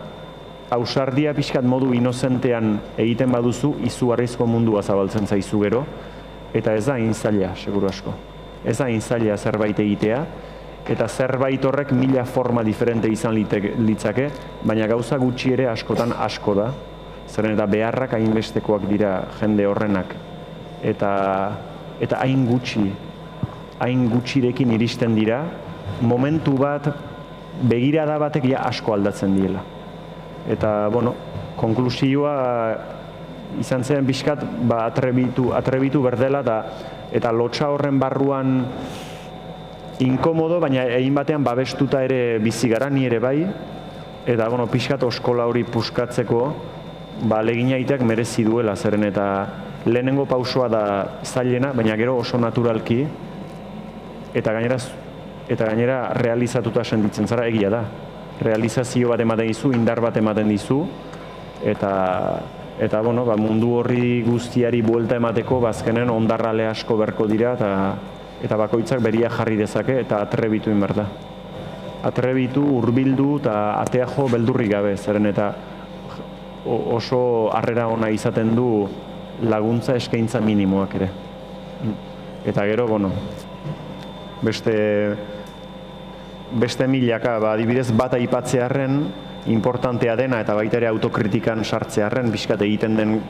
ausardia pixkat modu inozentean egiten baduzu, izugarrizko mundua zabaltzen zaizu gero, eta ez da inzaila, seguru asko. Ez da inzaila zerbait egitea, eta zerbait horrek mila forma diferente izan litzake, baina gauza gutxi ere askotan asko da, Zeren eta beharrak hainbestekoak dira jende horrenak. Eta hain gutxirekin iristen dira, momentu bat, begirada batek ja asko aldatzen diela. Eta, bueno, konklusioa izan zen pixkat, atrebitu berdela, eta lotxa horren barruan inkomodo, baina egin batean babestuta ere bizi gara, ni ere bai, eta, bueno, pixkat oskola hori puskatzeko, ahalegina egiteak merezi duela, zeren eta lehenengo pausoa da zailena, baina gero oso naturalki, eta gainera realizatuta sentitzen zara, egia da. Realizazio bat ematen dizu, indar bat ematen dizu, eta bueno, mundu horri guztiari buelta emateko, bazkenen ondarrale asko berko dira, eta bakoitzak beria jarri dezake, eta atrebitu inbar da. Atrebitu, hurbildu, eta atea jo beldurri gabe, zeren eta oso harrera ona izaten du laguntza eskaintza minimoak ere. Eta gero, bueno, beste milaka, adibidez bat aipatzearren importantea dena eta baita ere autokritikan sartzearren, bizkat egiten den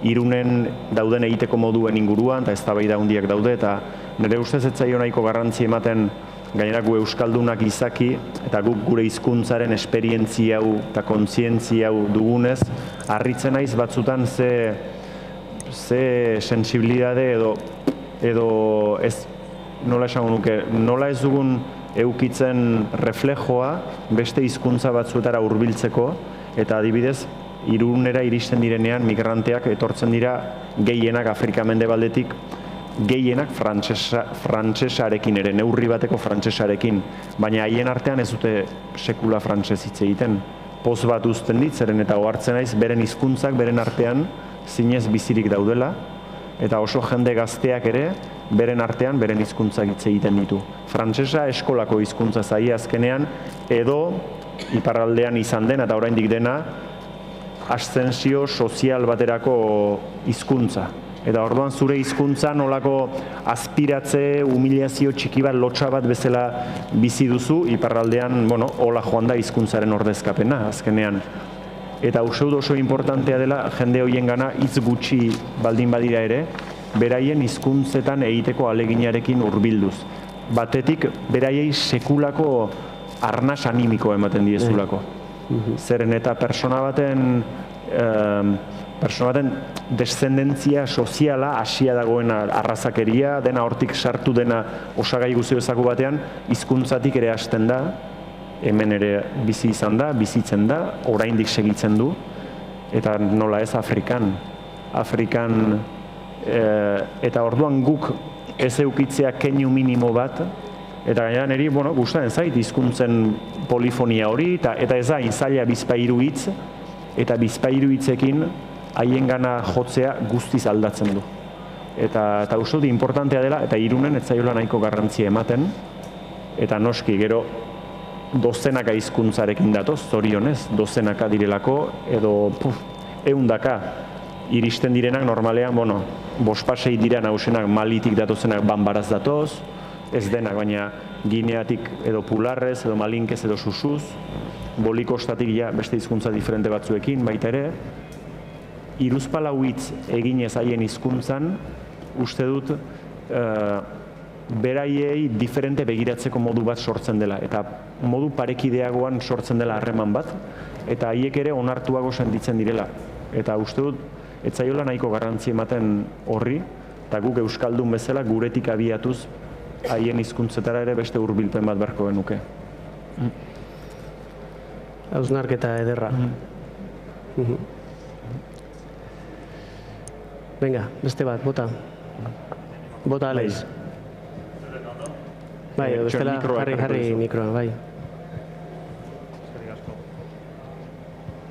Irunen dauden egiteko moduen inguruan, eta eztabaida handiak daude, eta nire ustez ez zaio nahiko garrantzi ematen gainera gu euskaldunak izaki, eta guk gure hizkuntzaren esperientzia hau eta kontzientzia hau dugunez, harritzen naiz batzutan ze sensibilidade edo ez, nola esango nuke, nola ez dugun eukitzen reflejoa beste hizkuntza batzuetara hurbiltzeko, eta adibidez, Irunera iristen direnean migranteak etortzen dira gehienak Afrika mendebaldetik, gehienak frantsesarekin ere, neurri bateko frantsesarekin, baina haien artean ez dute sekula frantses hitz egiten. Poz bat uzten dit, zeren eta ohartzen naiz beren hizkuntzak beren artean zinez bizirik daudela, eta oso jende gazteak ere beren artean beren hizkuntzak hitz egiten ditu. Frantsesa eskolako hizkuntza zaie azkenean, edo iparraldean izan den eta oraindik dena aszensio sozial baterako hizkuntza. Eta orduan zure hizkuntza nolako aspiratze, humilazio txiki bat, lotxa bat bezala bizi duzu, iparraldean, bueno, hola joan da hizkuntzaren ordezkapena azkenean. Eta uste dut oso importantea dela jende horien gana hitz gutxi baldin badira ere, beraien hizkuntzetan egiteko ahaleginarekin hurbilduz. Batetik, beraiei sekulako arnas animiko ematen diezulako. Zeren eta persona baten deszendentzia soziala hasia dagoen arrazakeria, dena hortik sartu dena osagai guzio ezagu batean, hizkuntzatik ere hasten da, hemen ere bizi izan da, bizitzen da, oraindik segitzen du, eta nola ez Afrikan. Eta orduan guk ez eukitzea keinu minimo bat, eta gainera niri, bueno, gustatzen zait hizkuntzen polifonia hori, eta ez da zaila bizpahiru hitz, eta bizpahiru hitzekin haien gana jotzea guztiz aldatzen du. Eta uste dut importantea dela, eta Irunen ez zaiola nahiko garrantzia ematen, eta noski gero dozenaka hizkuntzarekin datoz, zorionez, dozenaka direlako, edo ehundaka iristen direnak normalean, bueno, bospasei dira nagusenak Malitik datozenak Bambaraz datoz, ez denak, baina Gineatik edo Pularrez, edo Malinkez, edo Susuz, Bolikostatik ja beste hizkuntza diferente batzuekin, baita ere, hiruzpalau hitz eginez haien hizkuntzan, uste dut beraiei diferente begiratzeko modu bat sortzen dela, eta modu parekideagoan sortzen dela harreman bat, eta haiek ere onartuago sentitzen direla. Eta uste dut, ez zaiola nahiko garrantzi ematen horri, eta guk euskaldun bezala guretik abiatuz haien hizkuntzetara ere beste hurbilpen bat beharko genuke. Hausnarketa ederra. Venga, beste bat, bota. Bota, Alex. Bai, bestela jarri mikroa, bai.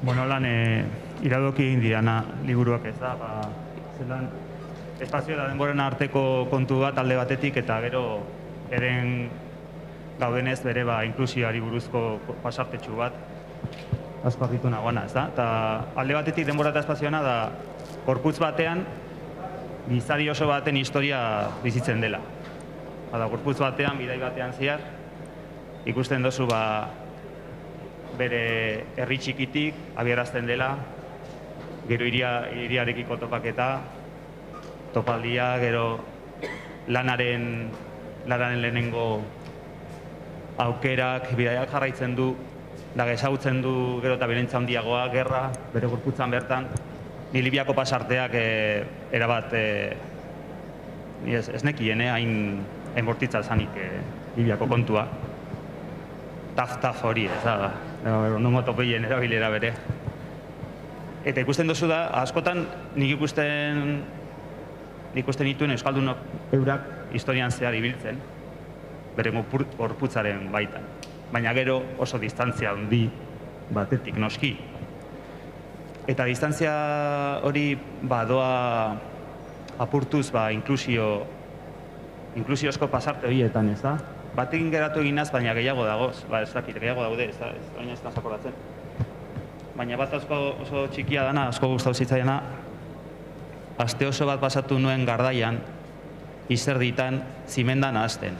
Bueno, lan iradoki egin diana liburuak ez da, zelan espazio da denboren arteko kontu bat alde batetik, eta gero eren gaudenez bere inklusioari buruzko pasartetxu bat asko argitu nagoana, ez da? Eta alde batetik denbora eta espazioana da gorputz batean gizari oso baten historia bizitzen dela. Bada, gorputz batean, bidai batean zehar, ikusten dozu bere herri txikitik, abiarazten dela, gero hiriarekiko topaketa, topaldia, gero lanaren lehenengo aukerak, bidaiak jarraitzen du, da ezagutzen du gero eta bilentza handiagoa, gerra, bere gorputzan bertan, ni Libiako pasarteak erabat, ez nekien, hain bortitza zanik Libiako kontua. Taf hori, ez da, nongo topeien erabilera bere. Eta ikusten dozu da, askotan nik ikusten dituen euskaldunok eurak historian zehar ibiltzen, bere gorputzaren baitan. Baina gero oso distantzia handi batetik noski. Eta distantzia hori doa apurtuz inklusiozko pasarte horietan, ez da? Batekin geratu eginaz, baina gehiago dagoz, ez dakit, gehiago daude, ez da, baina ez da zakoratzen. Baina bat oso txikia dana, asko gustatu zitzaiana, aste oso bat pasatu nuen Gardaian, izerditan zimendan ahazten.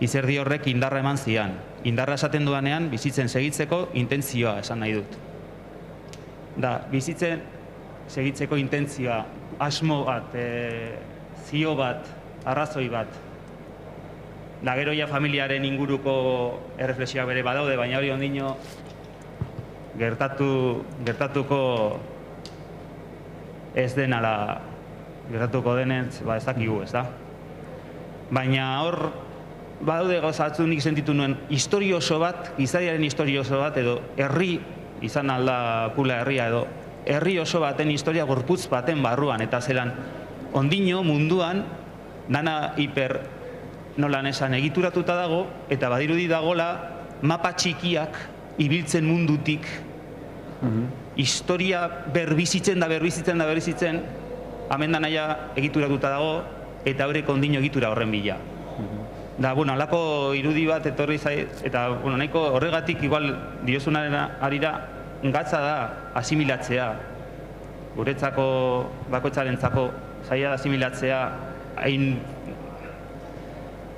Izerdi horrek indarra eman zian. Indarra esaten dudanean, bizitzen segitzeko intentzioa esan nahi dut. Da, bizitzen segitzeko intentzioa, asmo bat, zio bat, arrazoi bat. Da, gero ja familiaren inguruko erreflexioak bere badaude, baina hori ondino gertatuko ez denala, gertatuko denez, ez dakigu, ez da? Baina hor, badaude gauzatzu nik sentitu nuen historio oso bat, gizariaren historio oso bat, edo herri, izan alda pula herria, edo herri oso baten historia gorputz baten barruan, eta zelan ondino munduan, dana hiper nolan esan egituratuta dago, eta badirudi dagola mapa txikiak ibiltzen mundutik, historia berbizitzen, hemen naia egituratuta dago, eta horrek ondino egitura horren bila. Da, alako irudi bat etorri zait, eta nahiko horregatik igual diozunaren arira gatza da asimilatzea. Guretzako, bakoitzarentzako zaila da asimilatzea, hain...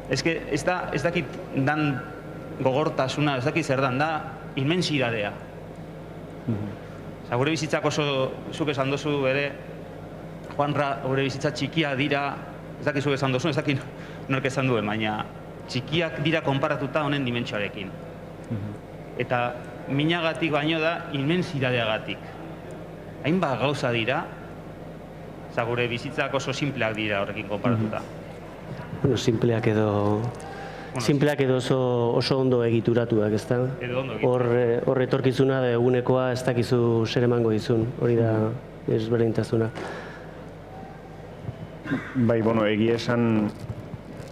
Ez dakit dan gogortasuna, ez dakit zer dan, da inmensidadea. Gure bizitzak oso, zuk esan dozu ere, Juanra, gure bizitza txikia dira, ez dakit zuk esan dozu, ez dakit nork esan duen, baina txikiak dira konparatuta honen dimentsioarekin. Eta minagatik baino da inmensidadeagatik. Hainbat gauza dira, gure bizitzak oso simpleak dira horrekin konparatuta. Simpleak edo oso ondo egituratuak, ez da? Hor etorkizuna da egunekoa ez dakizu zer emango dizun, hori da ezberdintasuna. Bai, egia esan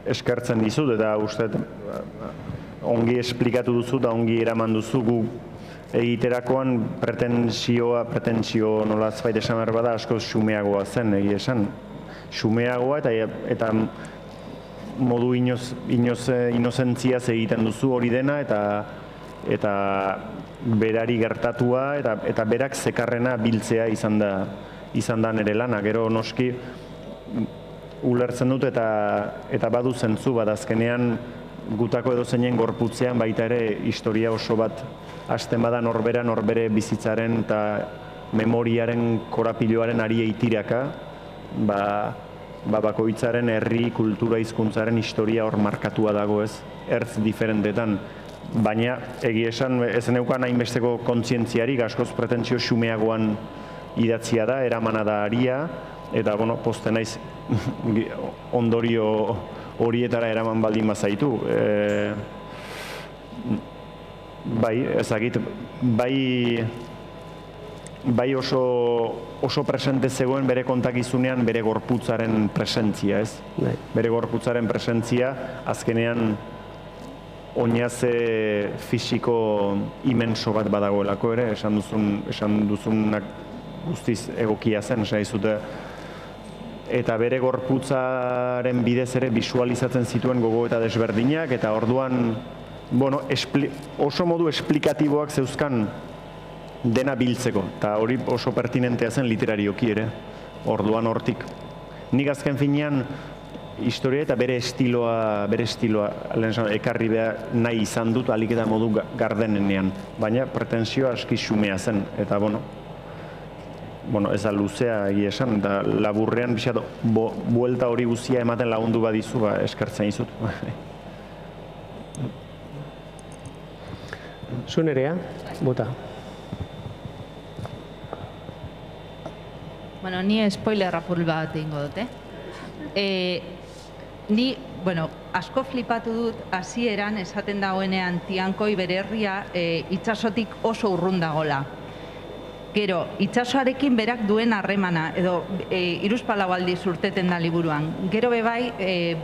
eskertzen dizut, eta uste ongi esplikatu duzu eta ongi eraman duzu gu egiterakoan pretensio nolaz baita esan behar bada asko xumeagoa zen, egia esan. Xumeagoa eta modu inozentziaz egiten duzu hori dena eta berari gertatua eta berak zekarrena biltzea izan da nire lana. Gero noski ulertzen dut eta badu zentzu bat azkenean gutako edo zeinen gorputzean baita ere historia oso bat hasten bada norbere bizitzaren eta memoriaren korapiloaren ari eitiraka, bakoitzaren herri, kultura, hizkuntzaren historia hor markatua dago ez, ertz diferentetan. Baina egia esan ez neukan hainbesteko kontzientziarik, askoz pretentzio xumeagoan idatzia da, eramana da aria, eta poste naiz ondorio horietara eraman baldin bazaitu. Bai, ezagit, bai oso presente zegoen bere kontakizunean bere gorputzaren presentzia, ez? Bere gorputzaren presentzia azkenean oinaze fisiko imenso bat badagoelako ere, esan duzunak guztiz egokia zen, esan dizute. Eta bere gorputzaren bidez ere bisualizatzen zituen gogo eta desberdinak, eta orduan oso modu esplikatiboak zeuzkan dena biltzeko, eta hori oso pertinentea zen literarioki ere, orduan hortik. Nik azken finean historia eta bere estiloa ekarri behar nahi izan dut alik eta modu gardenenean, baina pretensioa aski xumea zen, eta bueno, ez da luzea egia esan, eta laburrean pixat buelta hori guzia ematen lagundu badizu, eskertzen izut. Zu Nerea, bota. Bueno, ni spoiler apur bat egingo dute. Ni, bueno, asko flipatu dut hasieran esaten dagoenean Tiankoi bere herria itsasotik oso urrun dagola. Gero, itsasoarekin berak duen harremana, edo hiruzpalau aldiz urteten da liburuan. Gero bebai,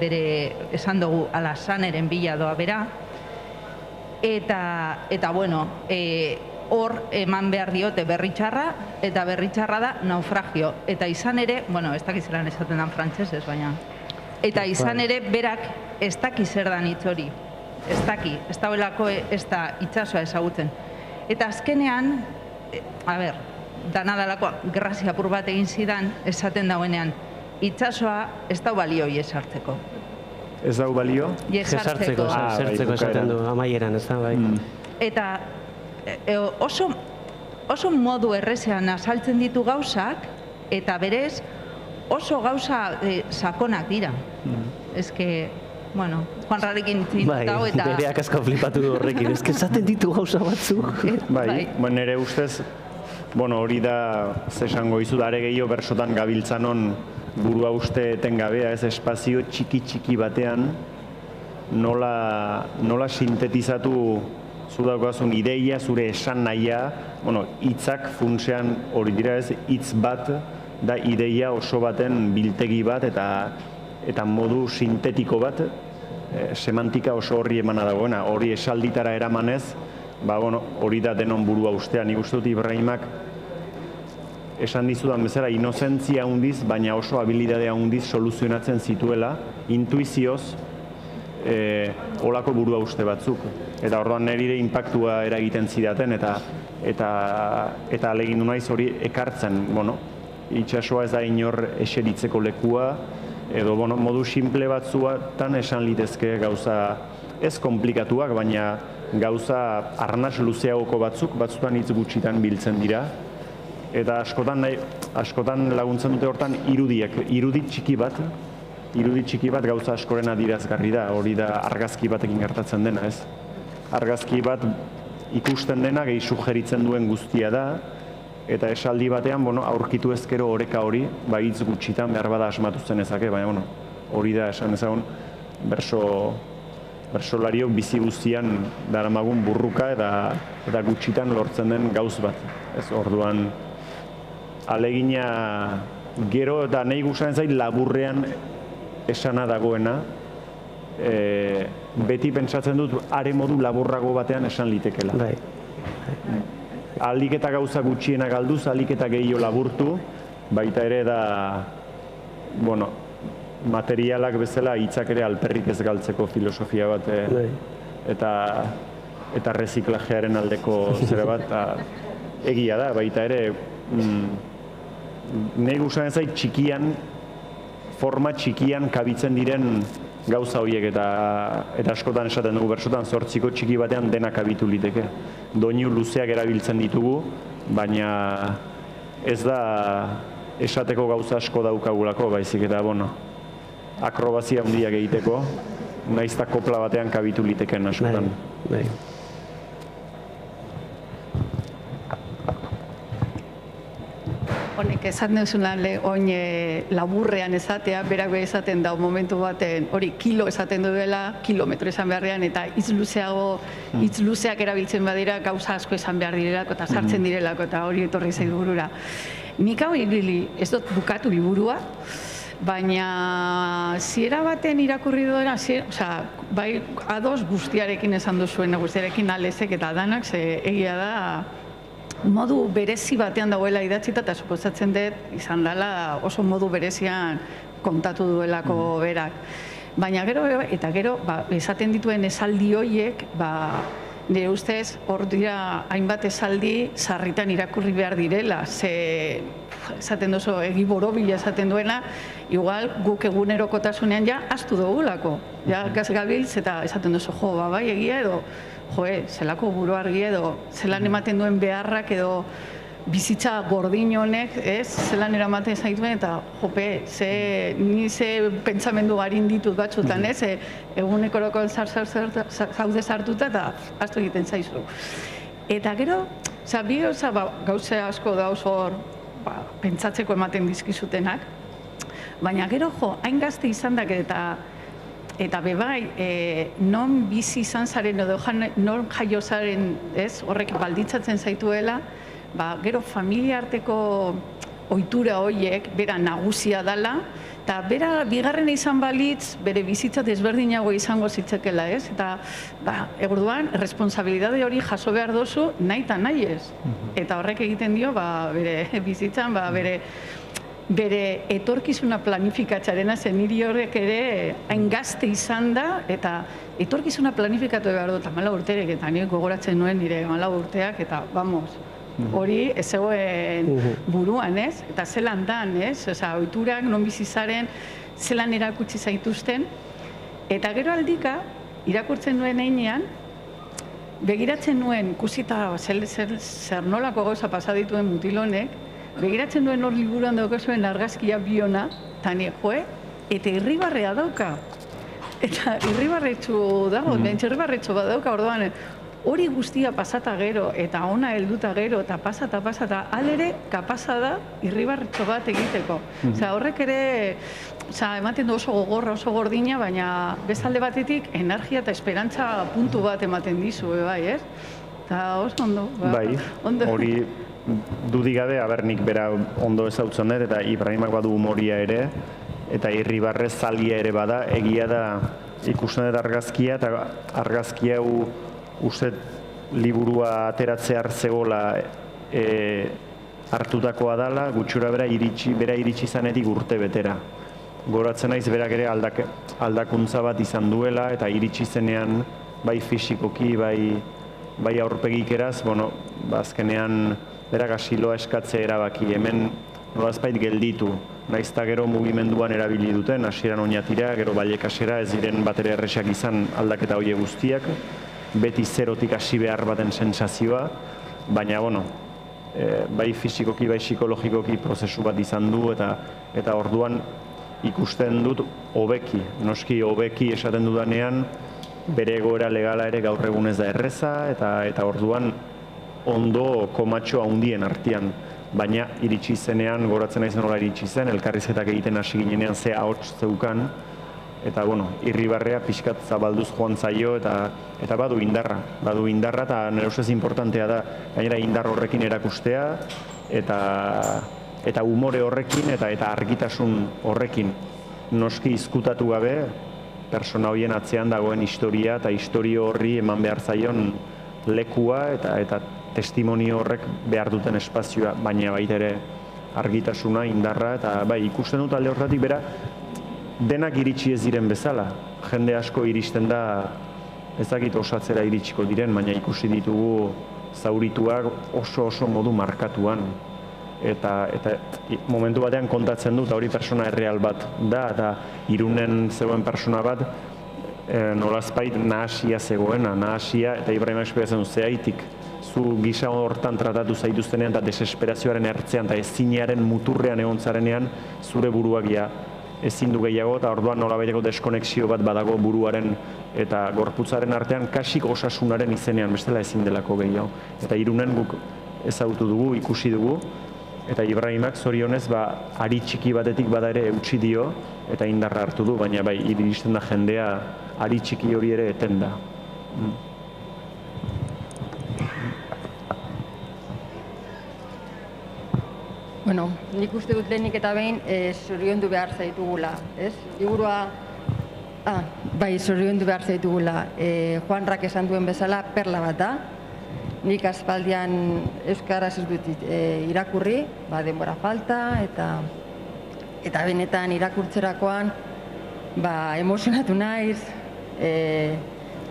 bere esan dugu, Alasaneren bila doa bera. Eta bueno, hor eman behar diote berritxarra, eta berritxarra da naufragio. Eta izan ere, bueno, ez dakiz eran esaten dan frantsesez, baina... Eta izan ere, berak ez daki zer dan hitz hori. Ez daki, ez dauelako ez da itsasoa ezagutzen. Eta azkenean, danadalakoa, grazia apur bat egin zidan, esaten dauenean, itsasoa ez dau balioi esartzeko. Ez dau balio? Jesartzeko, zertzeko esaten du, amaieran, ez da, bai. Eta oso modu errezean azaltzen ditu gauzak, eta berez oso gauza sakonak dira. Ez que, bueno, Juan Rarekin zintau eta... Bai, bereak asko flipatu du horrekin, ez que esaten ditu gauza batzuk. Bai, nire ustez, bueno, hori da, zesango izu, are gehiago bersotan gabiltzanon burua uste etengabea, ez espazio txiki batean, nola sintetizatu zu daukazun ideia, zure esan nahia, bueno, hitzak funtsean hori dira ez, hitz bat da ideia oso baten biltegi bat eta modu sintetiko bat, semantika oso horri emana dagoena, hori esalditara eramanez, bueno, hori da denon burua ustea. Nik uste dut Ibrahimak esan dizudan bezala inozentzia handiz, baina oso habilidadea handiz soluzionatzen zituela, intuizioz, olako burua uste batzuk. Eta orduan nire inpaktua eragiten zidaten eta alegindu naiz hori ekartzen, bueno, itsasoa ez da inor eseritzeko lekua, edo modu simple batzuetan esan litezke gauza ez komplikatuak, baina gauza arnas luzeagoko batzutan hitz gutxitan biltzen dira. Eta askotan laguntzen dute hortan irudi txiki bat gauza askoren adierazgarri da, hori da argazki batekin gertatzen dena, ez? Argazki bat ikusten dena gehi sugeritzen duen guztia da, eta esaldi batean, aurkitu ezkero oreka hori, hitz gutxitan behar bada asmatu zen ezake, baina, hori da esan ezagun bersolariok bizi guztian daramagun burruka eta gutxitan lortzen den gauz bat. Ez orduan, alegina gero eta nahi guztien zait laburrean esana dagoena, beti pentsatzen dut are modu laburrago batean esan litekela. Ahalik eta gauza gutxiena galduz, ahalik eta gehiago laburtu, baita ere da, materialak bezala hitzak ere alperrik ez galtzeko filosofia bat eta reziklajearen aldeko zera bat egia da, baita ere nahi guztien zait txikian, forma txikian kabitzen diren gauza horiek eta askotan esaten dugu bersotan 8 txiki batean dena kabitu liteke. Doinu luzeak erabiltzen ditugu, baina ez da esateko gauza asko daukagulako, baizik eta, akrobazia handiak egiteko, nahiz eta kopla batean kabitu liteken askotan. Honek esaten duzuna oin laburrean esatea, berak be esaten da momentu baten hori kilo esaten duela, kilometro esan beharrean, eta hitz luzeak erabiltzen badira gauza asko esan behar direlako eta sartzen direlako, eta hori etorri zait burura. Nik hau ez dut bukatu liburua, baina ziera baten irakurri duena, bai ados guztiarekin esan duzuen, guztiarekin alezek eta danak, egia da, modu berezi batean dagoela idatzita, eta suposatzen dut izan dela oso modu berezian kontatu duelako berak. Baina gero, esaten dituen esaldi horiek, nire ustez, hor dira hainbat esaldi sarritan irakurri behar direla, esaten duzu egi borobila esaten duena, igual guk egunerokotasunean ja astu dugulako, ja gazgabiltz eta esaten duzu bai egia edo zelako buru argi edo zelan ematen duen beharrak edo bizitza gordin honek, zelan eramaten zaituen, eta jope, ni ze pentsamendu garin ditut batzutan, egunekoroko zaude sartuta eta astu egiten zaizu. Eta gero, bi gauze asko dauz hor pentsatzeko ematen dizkizutenak, baina gero hain gazte izan dak eta bebai, non bizi izan zaren edo non jaio zaren, horrek balditzatzen zaituela, gero familia arteko ohitura horiek, bera nagusia dela, eta bera bigarrena izan balitz, bere bizitza desberdinago izango zitzekela, eta orduan, responsabilidade hori jaso behar dozu, nahi eta nahi ez. Eta horrek egiten dio, bere bizitzan, bere etorkizuna planifikatxarena, zen niri horrek ere hain gazte izan da, eta etorkizuna planifikatu behar dut, 14 urterek, eta nire gogoratzen nuen nire 14 urteak, eta vamos, hori ez zegoen buruan, eta zelan dan, ohiturak non bizizaren, zelan erakutsi zaituzten, eta gero aldika, irakurtzen nuen einean, begiratzen nuen, ikusita zer nolako gauza pasadituen mutilonek, begiratzen duen hor liburuan daukazuen argazkia biona, eta eta irribarrea dauka. Eta irribarretxu dago, irribarretxu bat dauka, orduan, hori guztia pasata gero, eta ona helduta gero, eta pasata, alere kapasa da irribarretxo bat egiteko. Horrek ere, ematen du oso gogorra, oso gordina, baina bezalde batetik energia eta esperantza puntu bat ematen dizu, bai, ez? Eta oso ondo. Bai, hori dudigabe, nik bera ondo ezautzen dut, eta Ibrahimak badu humoria ere, eta irribarrez zalia ere bada, egia da ikusten dut argazkia, eta argazkia uste liburua ateratze zegoela hartutakoa dela, gutxura bera iritsi zanetik urte betera. Goratzen naiz berak ere aldakuntza bat izan duela, eta iritsi zenean bai fisikoki, bai aurpegik eraz, azkenean berak asiloa eskatze erabaki, hemen nolazpait gelditu. Naizta gero mugimenduan erabili duten, hasieran oinatira, gero bailekasera, ez diren batere erresak izan aldaketa horiek guztiak, beti zerotik hasi behar baten sensazioa, baina, bai fisikoki, bai psikologikoki prozesu bat izan du, eta orduan ikusten dut hobeki, noski hobeki esaten dudanean, bere egoera legala ere gaur egun ez da erreza, eta orduan ondo komatxo handien artean, baina iritsi zenean, goratzen naiz nola iritsi zen, elkarrizketak egiten hasi ginenean ze ahots zeukan, eta irribarrea pixkat zabalduz joan zaio, eta badu indarra, eta nire ustez importantea da, gainera indar horrekin erakustea, eta umore horrekin, eta argitasun horrekin, noski izkutatu gabe, persona horien atzean dagoen historia, eta historio horri eman behar zaion lekua, eta testimonio horrek behar duten espazioa, baina baita ere argitasuna, indarra, eta ikusten dut alde horretik bera, denak iritsi ez diren bezala. Jende asko iristen da, ezakit osatzera iritsiko diren, baina ikusi ditugu zaurituak oso modu markatuan. Eta momentu batean kontatzen dut, hori persona erreal bat da, eta Irunen zegoen persona bat, nolazpait nahasia zegoena, eta Ibrahimak espeatzen du, zehaitik, zu gisa hortan tratatu zaituztenean, eta desesperazioaren ertzean, eta ezinearen muturrean egon zarenean, zure buruagia ezin du gehiago, eta orduan nolabaiteko deskonexio bat badago buruaren eta gorputzaren artean, kasik osasunaren izenean, bestela ezin delako gehiago. Eta Irunen guk ezagutu dugu, ikusi dugu, eta Ibrahimak zorionez, ari txiki batetik bada ere eutsi dio, eta indarra hartu du, baina iristen da jendea, ari txiki hori ere eten da. Bueno, nik uste dut lehenik eta behin zoriondu behar zaitugula, ez? Liburua, zoriondu behar zaitugula. Juanrak esan duen bezala perla bat da. Nik aspaldian euskaraz ez dut irakurri, denbora falta, eta benetan irakurtzerakoan emozionatu naiz,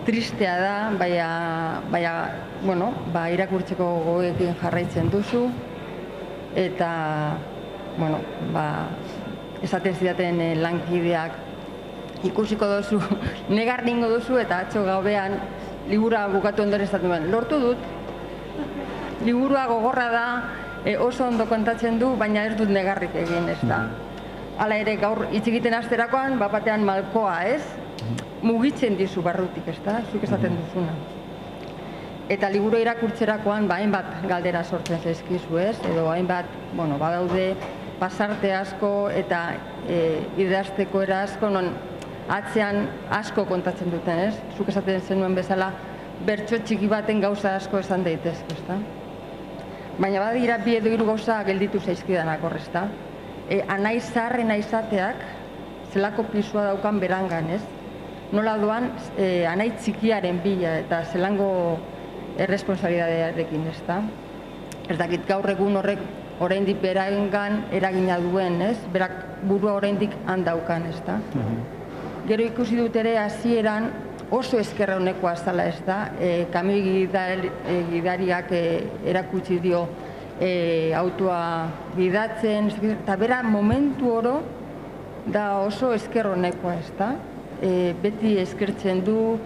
tristea da, baina irakurtzeko gogoekin jarraitzen duzu, eta, esaten zidaten lankideak ikusiko duzu, negar ningo duzu, eta atzo gauean liburua bukatu ondoren esaten duen. Lortu dut, liburua gogorra da, oso ondo kontatzen du, baina ez dut negarrik egin, ez da. Hala ere, gaur hitz egiten asterakoan, batean malkoa, ez? Mugitzen dizu barrutik, ez da? Zuk esaten duzuna. Eta liburu irakurtzerakoan, hainbat galdera sortzen zaizkizu, ez? Edo hainbat, badaude pasarte asko eta idazteko era asko, non atzean asko kontatzen duten, ez? Zuk esaten zenuen bezala, bertso txiki baten gauza asko esan daitezke, ez da? Baina badira bi edo hiru gauza gelditu zaizkidanak hor, ez da? Anai zaharrena izateak zelako pisua daukan berangan, ez? Nola doan anai txikiaren bila eta zelango erresponsabilidadearekin, ez da? Ez dakit gaur egun horrek oraindik berangan eragina duen, ez? Berak burua oraindik handaukan, ez da? Gero ikusi dut ere hasieran oso ezkerra honekoa zala, ez da? Kamioi gidariak erakutsi dio autoa gidatzen, eta bera momentu oro da oso esker honekoa, ez da? Beti eskertzen du,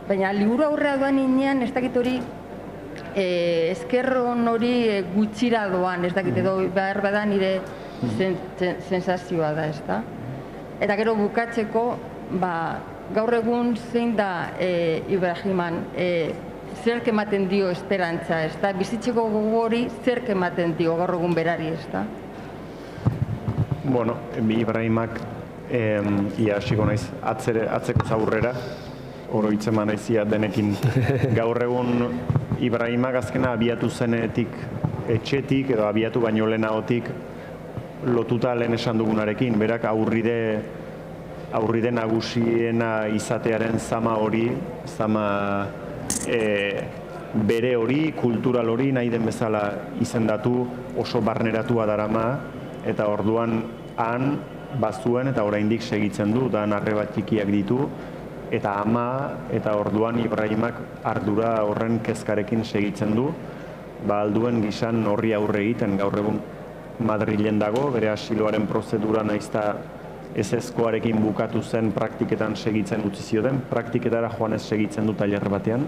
baina liburu aurrea doan inean, ez dakit hori eskerron hori gutxira doan, ez dakit edo behar bada nire sensazioa da, ez da? Eta gero bukatzeko, gaur egun zein da Ibrahiman, zerk ematen dio esperantza, ez da? Bizitzeko gogo hori zerk ematen dio gaur egun berari, ez da? Bueno, Ibrahimak ia hasiko naiz atzeko zaurrera, oroitzeman naizia denekin. Gaur egun Ibrahimak azkena abiatu zenetik etxetik edo abiatu baino lehenagotik lotuta lehen esan dugunarekin, berak aurride nagusiena izatearen zama hori, zama bere hori, kultural hori nahi den bezala izendatu, oso barneratua darama, eta orduan han bazuen eta oraindik segitzen du, da arreba txikiak ditu, eta ama, eta orduan Ibrahimak ardura horren kezkarekin segitzen du, alduen gisan horri aurre egiten, gaur egun Madrilen dago, bere asiloaren prozedura naizta ezezkoarekin bukatu zen praktiketan segitzen utzi zioten, praktiketara joan ez segitzen du tailer batean,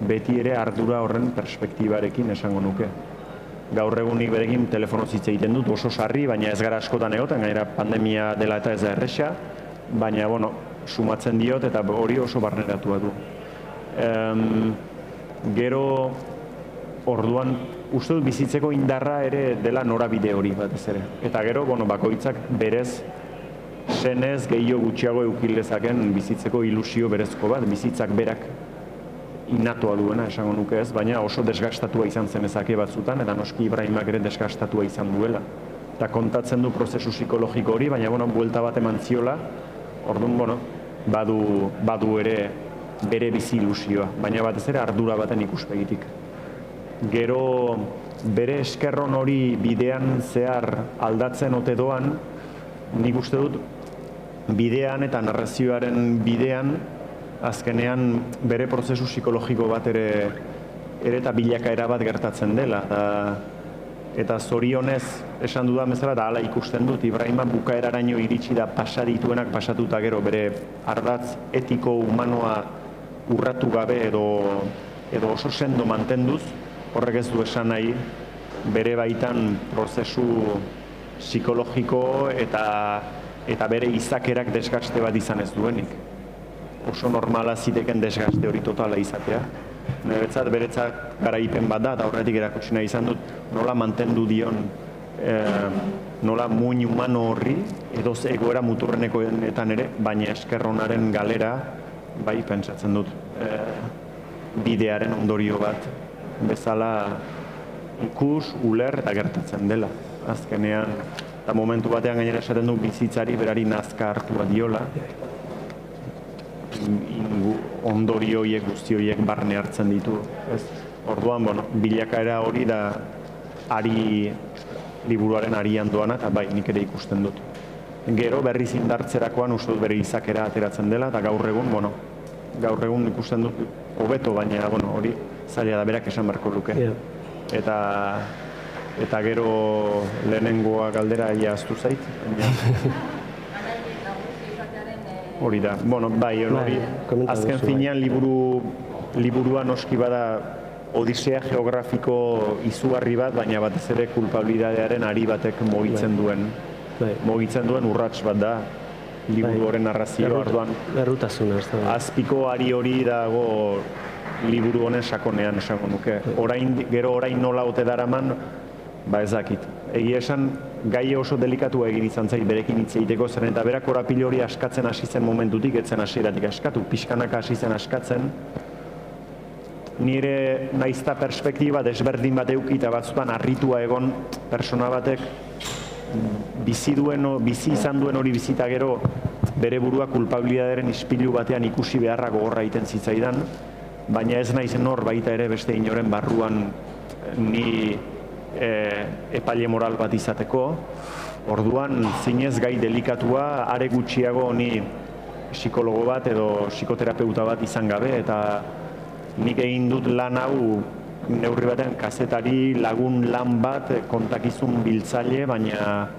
beti ere ardura horren perspektibarekin esango nuke. Gaur egunik berekin telefonoz hitz egiten dut, oso sarri, baina ez gara askotan egoten, gainera pandemia dela eta ez da erresa, baina, sumatzen diot eta hori oso barneratua du. Gero, orduan, uste dut bizitzeko indarra ere dela norabide hori batez ere. Eta gero, bakoitzak berez, senez gehiago gutxiago eukilezaken bizitzeko ilusio berezko bat, bizitzak berak innatua duena, esango nuke ez, baina oso desgastatua izan zen ezake batzutan, eta noski Ibrahimak ere desgastatua izan duela. Eta kontatzen du prozesu psikologiko hori, baina, buelta bat eman ziola, orduan, badu ere bere bizi ilusioa, baina batez ere ardura baten ikuspegitik. Gero, bere eskerron hori bidean zehar aldatzen ote doan, nik uste dut, bidean eta narrazioaren bidean, azkenean bere prozesu psikologiko bat ere eta bilakaera bat gertatzen dela. Eta zorionez esan dudan bezala, eta hala ikusten dut, Ibrahima bukaeraraino iritsi da pasa dituenak pasatuta gero bere ardatz etiko humanoa urratu gabe edo oso sendo mantenduz, horrek ez du esan nahi bere baitan prozesu psikologiko eta bere izakerak desgaste bat izan ez duenik. Oso normala ziteken desgaste hori totala izatea. Beretzat garaipen bat da, eta horretik erakutsi nahi izan dut, nola mantendu dion, nola muin humano horri, edo egoera muturrenekoetan ere, baina eskerronaren galera, bai, pentsatzen dut, bidearen ondorio bat, bezala ikus, uler eta gertatzen dela. Azkenean, eta momentu batean gainera esaten du bizitzari berari nazka hartua diola, ondorio horiek guzti horiek barne hartzen ditu. Orduan, bilakaera hori da liburuaren arian doana, eta bai, nik ere ikusten dut. Gero berriz indartzerakoan uste dut bere izakera ateratzen dela, eta gaur egun ikusten dut hobeto, baina hori zaila da berak esan beharko luke. Eta gero lehenengoa galdera ahaztu zait. Hori da, bai, azken finean liburua noski bada odisea geografiko izugarri bat, baina batez ere kulpabilidadearen ari batek mugitzen duen urrats bat da liburu horren narrazioa. Orduan Errutasuna. azpiko ari hori dago liburu honen sakonean, esango nuke. Gero orain nola ote daraman, ez dakit. Egia esan, gai oso delikatua egin izan zait berekin hitz egiteko zen, eta berak korapilo hori askatzen hasi zen momentutik, etzen hasieratik askatu, pixkanaka hasi zen askatzen. Nire naizta perspektiba desberdin bat eduki eta batzutan harritua egon persona batek bizi izan duen hori bizita gero bere burua kulpabilidadearen ispilu batean ikusi beharra gogorra egiten zitzaidan, baina ez naiz nor baita ere beste inoren barruan ni epaile moral bat izateko. Orduan zinez gai delikatua, are gutxiago ni psikologo bat edo psikoterapeuta bat izan gabe, eta nik egin dut lan hau neurri batean kazetari lagun lan bat, kontakizun biltzaile, baina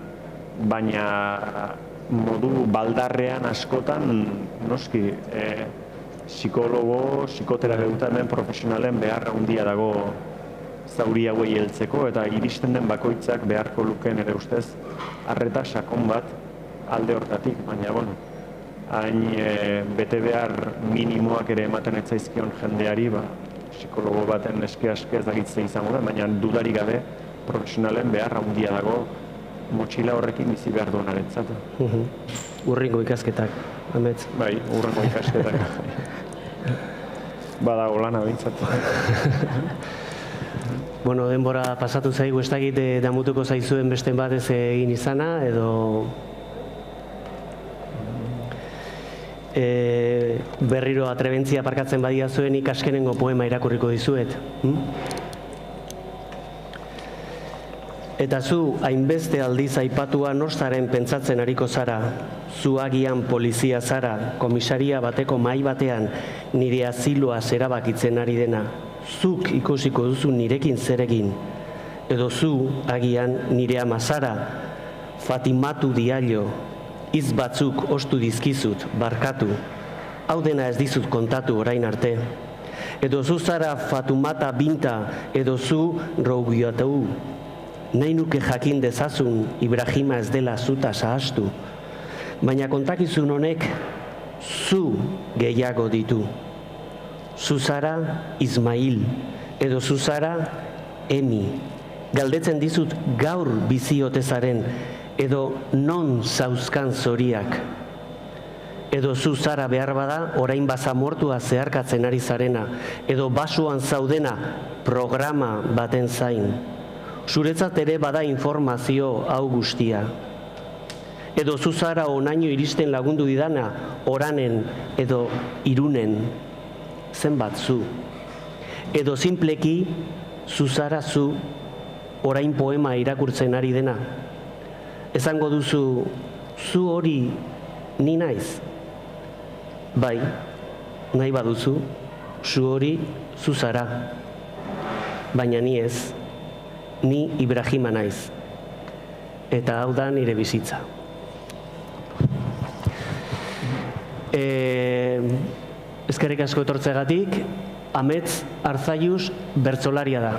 modu baldarrean askotan noski psikologo, psikoterapeuta hemen profesionalen beharra handia dago zauri hauei heltzeko, eta iristen den bakoitzak beharko lukeen ere ustez arreta sakon bat alde hortatik, baina hain bete behar minimoak ere ematen etzaizkion jendeari, psikologo baten eske ez dakitzen izango da, baina dudarik gabe profesionalen beharra handia dago motxila horrekin bizi behar duenarentzat. Urrengo ikasketak, Amets. Bai, urrengo ikasketak. Badago lana bintzat. Denbora pasatu zaigu, ez dakit damutuko zaizuen beste bat ez egin izana, edo berriro atrebentzia parkatzen badia zuen ikaskenengo poema irakurriko dizuet. Eta zu, hainbeste aldiz aipatua nostaren pentsatzen ariko zara, zu agian polizia zara, komisaria bateko mahai batean nire asiloa zerabakitzen ari dena, zuk ikusiko duzu nirekin zeregin, edo zu agian nire ama zara, Fatimatu diaio, hitz batzuk ostu dizkizut, barkatu, hau dena ez dizut kontatu orain arte, edo zu zara Fatumata Binta, edo zu Rougiatu, nahi nuke jakin dezazun Ibrahima ez dela zuta sahastu, baina kontakizun honek zu gehiago ditu. Zu zara Ismail, edo zu zara Emi. Galdetzen dizut gaur bizi ote zaren, edo non zauzkan zoriak. Edo zu zara behar bada orain bazamortua zeharkatzen ari zarena, edo basuan zaudena programa baten zain. Zuretzat ere bada informazio hau guztia. Edo zu zara onaino iristen lagundu didana, Oranen edo Irunen, zenbat zu. Edo sinpleki zu zara zu orain poema irakurtzen ari dena. Esango duzu, zu hori ni naiz. Bai, nahi baduzu, zu hori zu zara. Baina ni ez. Ni Ibrahima naiz, eta hau da nire bizitza. Eskerrik asko etortzegatik, Amets Arzallus bertsolaria da.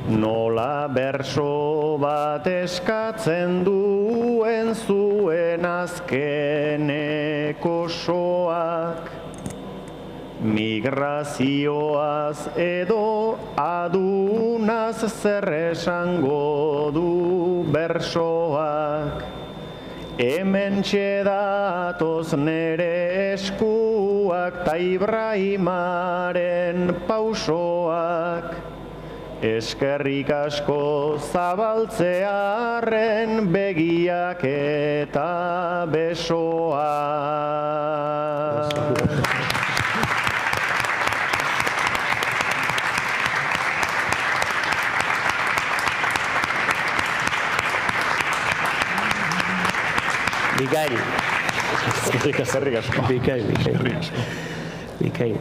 Nola berso bat eskatzen duen zuen azkeneko soak, migrazioaz edo adunaz zer esango du bersoak. Hementxe datoz nere eskuak ta Ibrahimaren pausoak. Eskerrik asko zabaltzearen begiak eta besoak. Bikain. Eskerrik asko. Bikain.